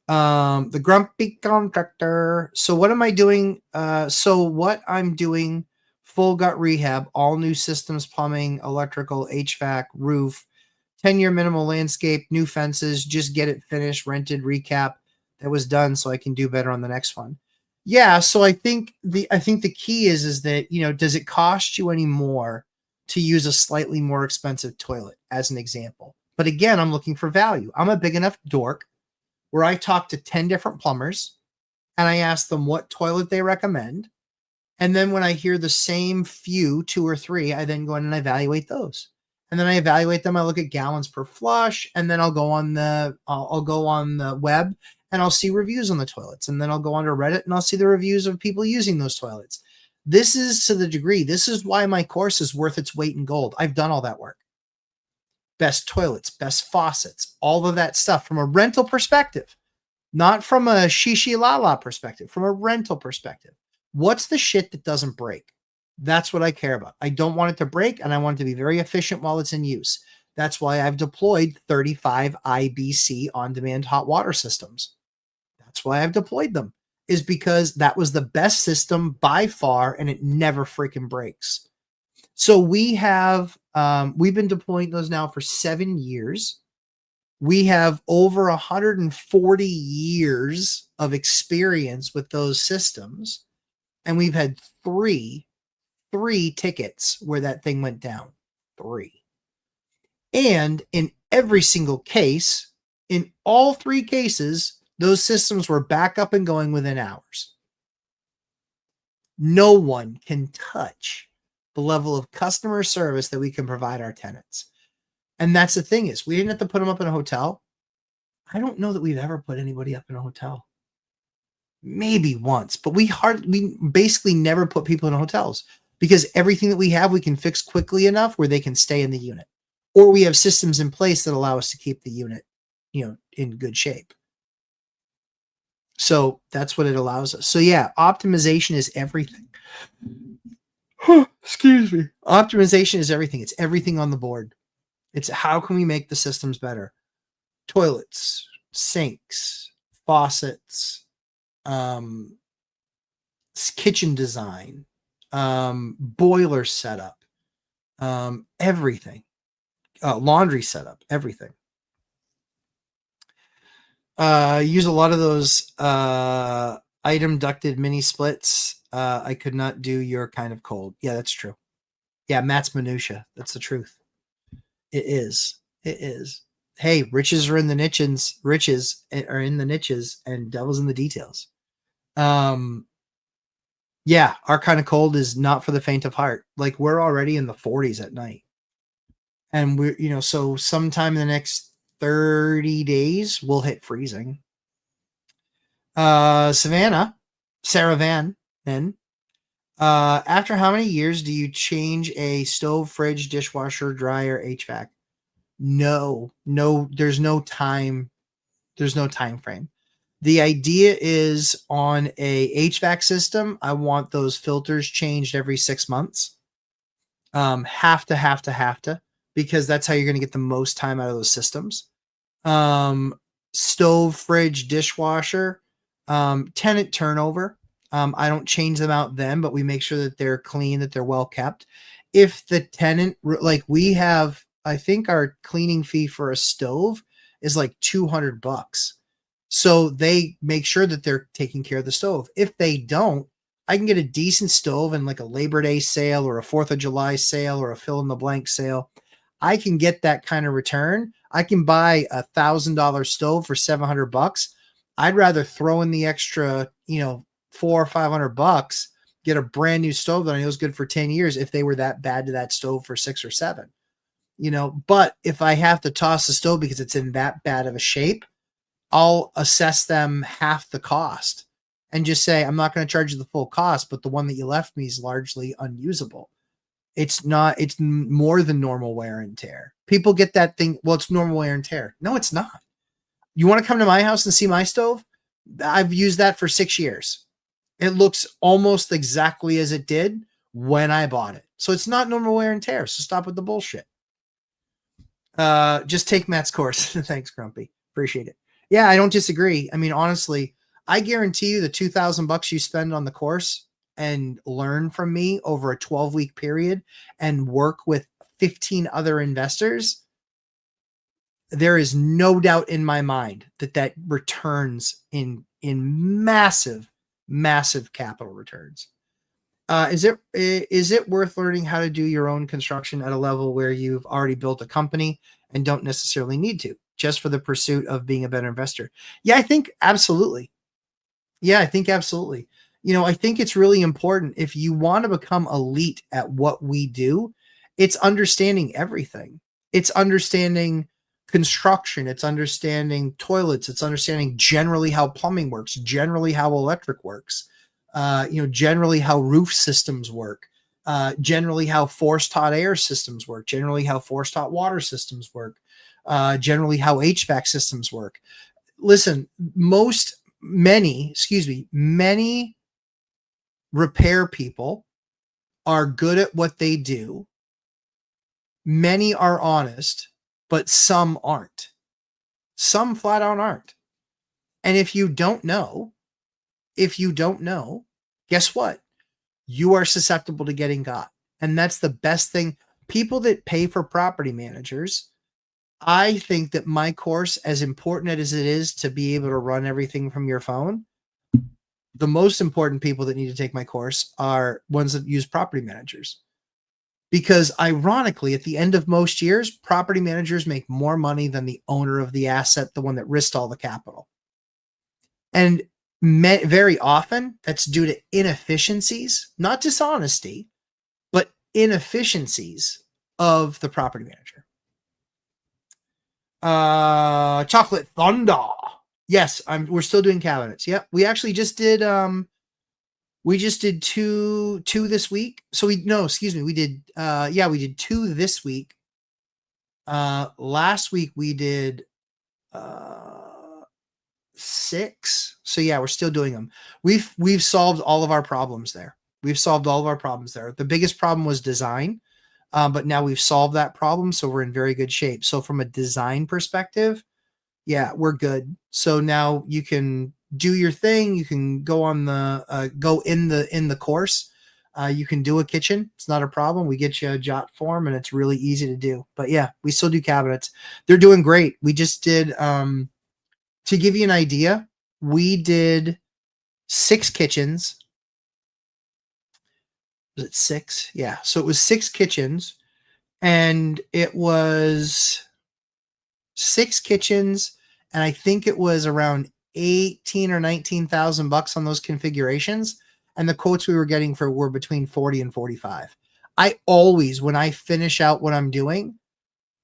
The grumpy contractor. So what am I doing? So what I'm doing, full gut rehab, all new systems, plumbing, electrical, HVAC, roof, 10-year minimal landscape, new fences, just get it finished, rented, recap. That was done so I can do better on the next one. Yeah, so I think the key is that, does it cost you any more to use a slightly more expensive toilet as an example? But again, I'm looking for value. I'm a big enough dork where I talk to 10 different plumbers and I ask them what toilet they recommend. And then when I hear the same few, 2 or 3, I then go in and evaluate those. And then I evaluate them. I look at gallons per flush, and then I'll go on the web and I'll see reviews on the toilets. And then I'll go onto Reddit and I'll see the reviews of people using those toilets. This is to the degree. This is why my course is worth its weight in gold. I've done all that work. Best toilets, best faucets, all of that stuff from a rental perspective, not from a shishi la la perspective, from a rental perspective. What's the shit that doesn't break? That's what I care about. I don't want it to break, and I want it to be very efficient while it's in use. That's why I've deployed 35 IBC on-demand hot water systems. That's why I've deployed them, is because that was the best system by far, and it never freaking breaks. So we've been deploying those now for 7 years. We have over 140 years of experience with those systems. And we've had three tickets where that thing went down. 3. And in every single case, in all 3 cases, those systems were back up and going within hours. No one can touch the level of customer service that we can provide our tenants. And that's the thing, is we didn't have to put them up in a hotel. I don't know that we've ever put anybody up in a hotel. Maybe once, but we basically never put people in hotels because everything that we have, we can fix quickly enough where they can stay in the unit, or we have systems in place that allow us to keep the unit, in good shape. So that's what it allows us. So yeah, optimization is everything. Excuse me. Optimization is everything. It's everything on the board. It's how can we make the systems better? Toilets, sinks, faucets, kitchen design, boiler setup, everything, laundry setup, everything. Use a lot of those item ducted mini splits. I could not do your kind of cold. Yeah, that's true. Yeah, Matt's minutia. That's the truth. It is. It is. Hey, riches are in the niches. Riches are in the niches, and devil's in the details. Yeah, our kind of cold is not for the faint of heart. Like, we're already in the 40s at night, and we're so sometime in the next 30 days we'll hit freezing. Sarah Van, then. After how many years do you change a stove, fridge, dishwasher, dryer, HVAC? No, there's no time. There's no time frame. The idea is on a HVAC system, I want those filters changed every 6 months. Have to, because that's how you're going to get the most time out of those systems. Stove, fridge, dishwasher, tenant turnover. I don't change them out then, but we make sure that they're clean, that they're well kept. If the tenant, like we have, I think our cleaning fee for a stove is like $200. So they make sure that they're taking care of the stove. If they don't, I can get a decent stove in like a Labor Day sale or a 4th of July sale or a fill in the blank sale. I can get that kind of return. I can buy $1,000 stove for $700. I'd rather throw in the extra, $400 or $500, get a brand new stove that I know is good for 10 years if they were that bad to that stove for 6 or 7. But if I have to toss the stove because it's in that bad of a shape, I'll assess them half the cost and just say, I'm not going to charge you the full cost, but the one that you left me is largely unusable. It's not, it's more than normal wear and tear. People get that thing. Well, it's normal wear and tear. No, it's not. You want to come to my house and see my stove? I've used that for 6 years. It looks almost exactly as it did when I bought it. So it's not normal wear and tear. So stop with the bullshit. Just take Matt's course. Thanks, Grumpy. Appreciate it. Yeah, I don't disagree. I mean, honestly, I guarantee you the $2,000 you spend on the course and learn from me over a 12-week period and work with 15 other investors, there is no doubt in my mind that that returns in massive capital returns. Is it worth learning how to do your own construction at a level where you've already built a company and don't necessarily need to, just for the pursuit of being a better investor? Yeah, I think absolutely. Yeah, I think absolutely. You know, I think it's really important if you want to become elite at what we do, it's understanding everything. It's understanding construction, it's understanding toilets, it's understanding generally how plumbing works, generally how electric works, generally how roof systems work, generally how forced hot air systems work, generally how forced hot water systems work, generally how HVAC systems work. Listen, many repair people are good at what they do. Many are honest, but some aren't. Some flat out aren't. And if you don't know, guess what? You are susceptible to getting got. And that's the best thing. People that pay for property managers, I think that my course, as important as it is to be able to run everything from your phone, the most important people that need to take my course are ones that use property managers. Because ironically, at the end of most years, property managers make more money than the owner of the asset, the one that risked all the capital. And very often that's due to inefficiencies, not dishonesty, but inefficiencies of the property manager. Chocolate Thunder. Yes, we're still doing cabinets. Yep. We actually just did two this week. So we did 2 this week. Last week we did 6. So yeah, we're still doing them. We've solved all of our problems there. The biggest problem was design. But now we've solved that problem, so we're in very good shape. So from a design perspective, yeah, we're good. So now you can do your thing. You can go on in the course. You can do a kitchen. It's not a problem. We get you a jot form, and it's really easy to do. But yeah, we still do cabinets. They're doing great. We just did. To give you an idea, we did 6 kitchens. Was it 6? Yeah. So it was 6 kitchens, and it was 6 kitchens, and I think it was around $18,000 or $19,000 on those configurations. And the quotes we were getting were between 40 and 45. I always, when I finish out what I'm doing,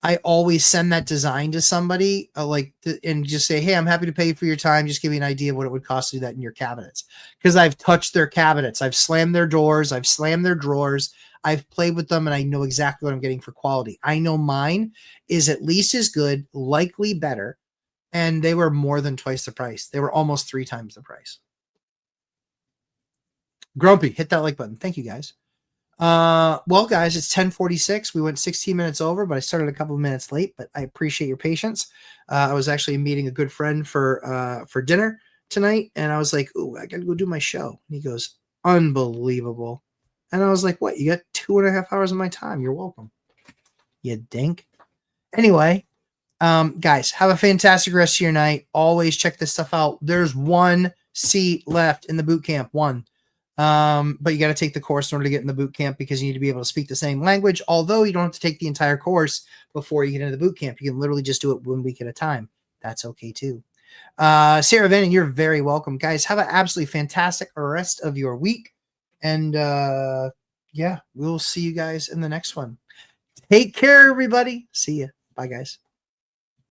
I always send that design to somebody and just say, hey, I'm happy to pay for your time. Just give me an idea of what it would cost to do that in your cabinets. Because I've touched their cabinets. I've slammed their doors. I've slammed their drawers. I've played with them, and I know exactly what I'm getting for quality. I know mine is at least as good, likely better. And they were more than twice the price. They were almost 3 times the price. Grumpy, hit that like button. Thank you, guys. Well, guys, it's 10:46. We went 16 minutes over, but I started a couple of minutes late, but I appreciate your patience. I was actually meeting a good friend for dinner tonight, and I was like, ooh, I gotta go do my show. And he goes, unbelievable. And I was like, what? You got 2.5 hours of my time. You're welcome. You dink. Anyway, guys, have a fantastic rest of your night. Always check this stuff out. There's 1 seat left in the boot camp. 1. But you got to take the course in order to get in the boot camp, because you need to be able to speak the same language. Although you don't have to take the entire course before you get into the boot camp. You can literally just do it 1 week at a time. That's okay too. Sarah Van, you're very welcome. Guys, have an absolutely fantastic rest of your week. And yeah, we'll see you guys in the next one. Take care, everybody. See ya. Bye, guys.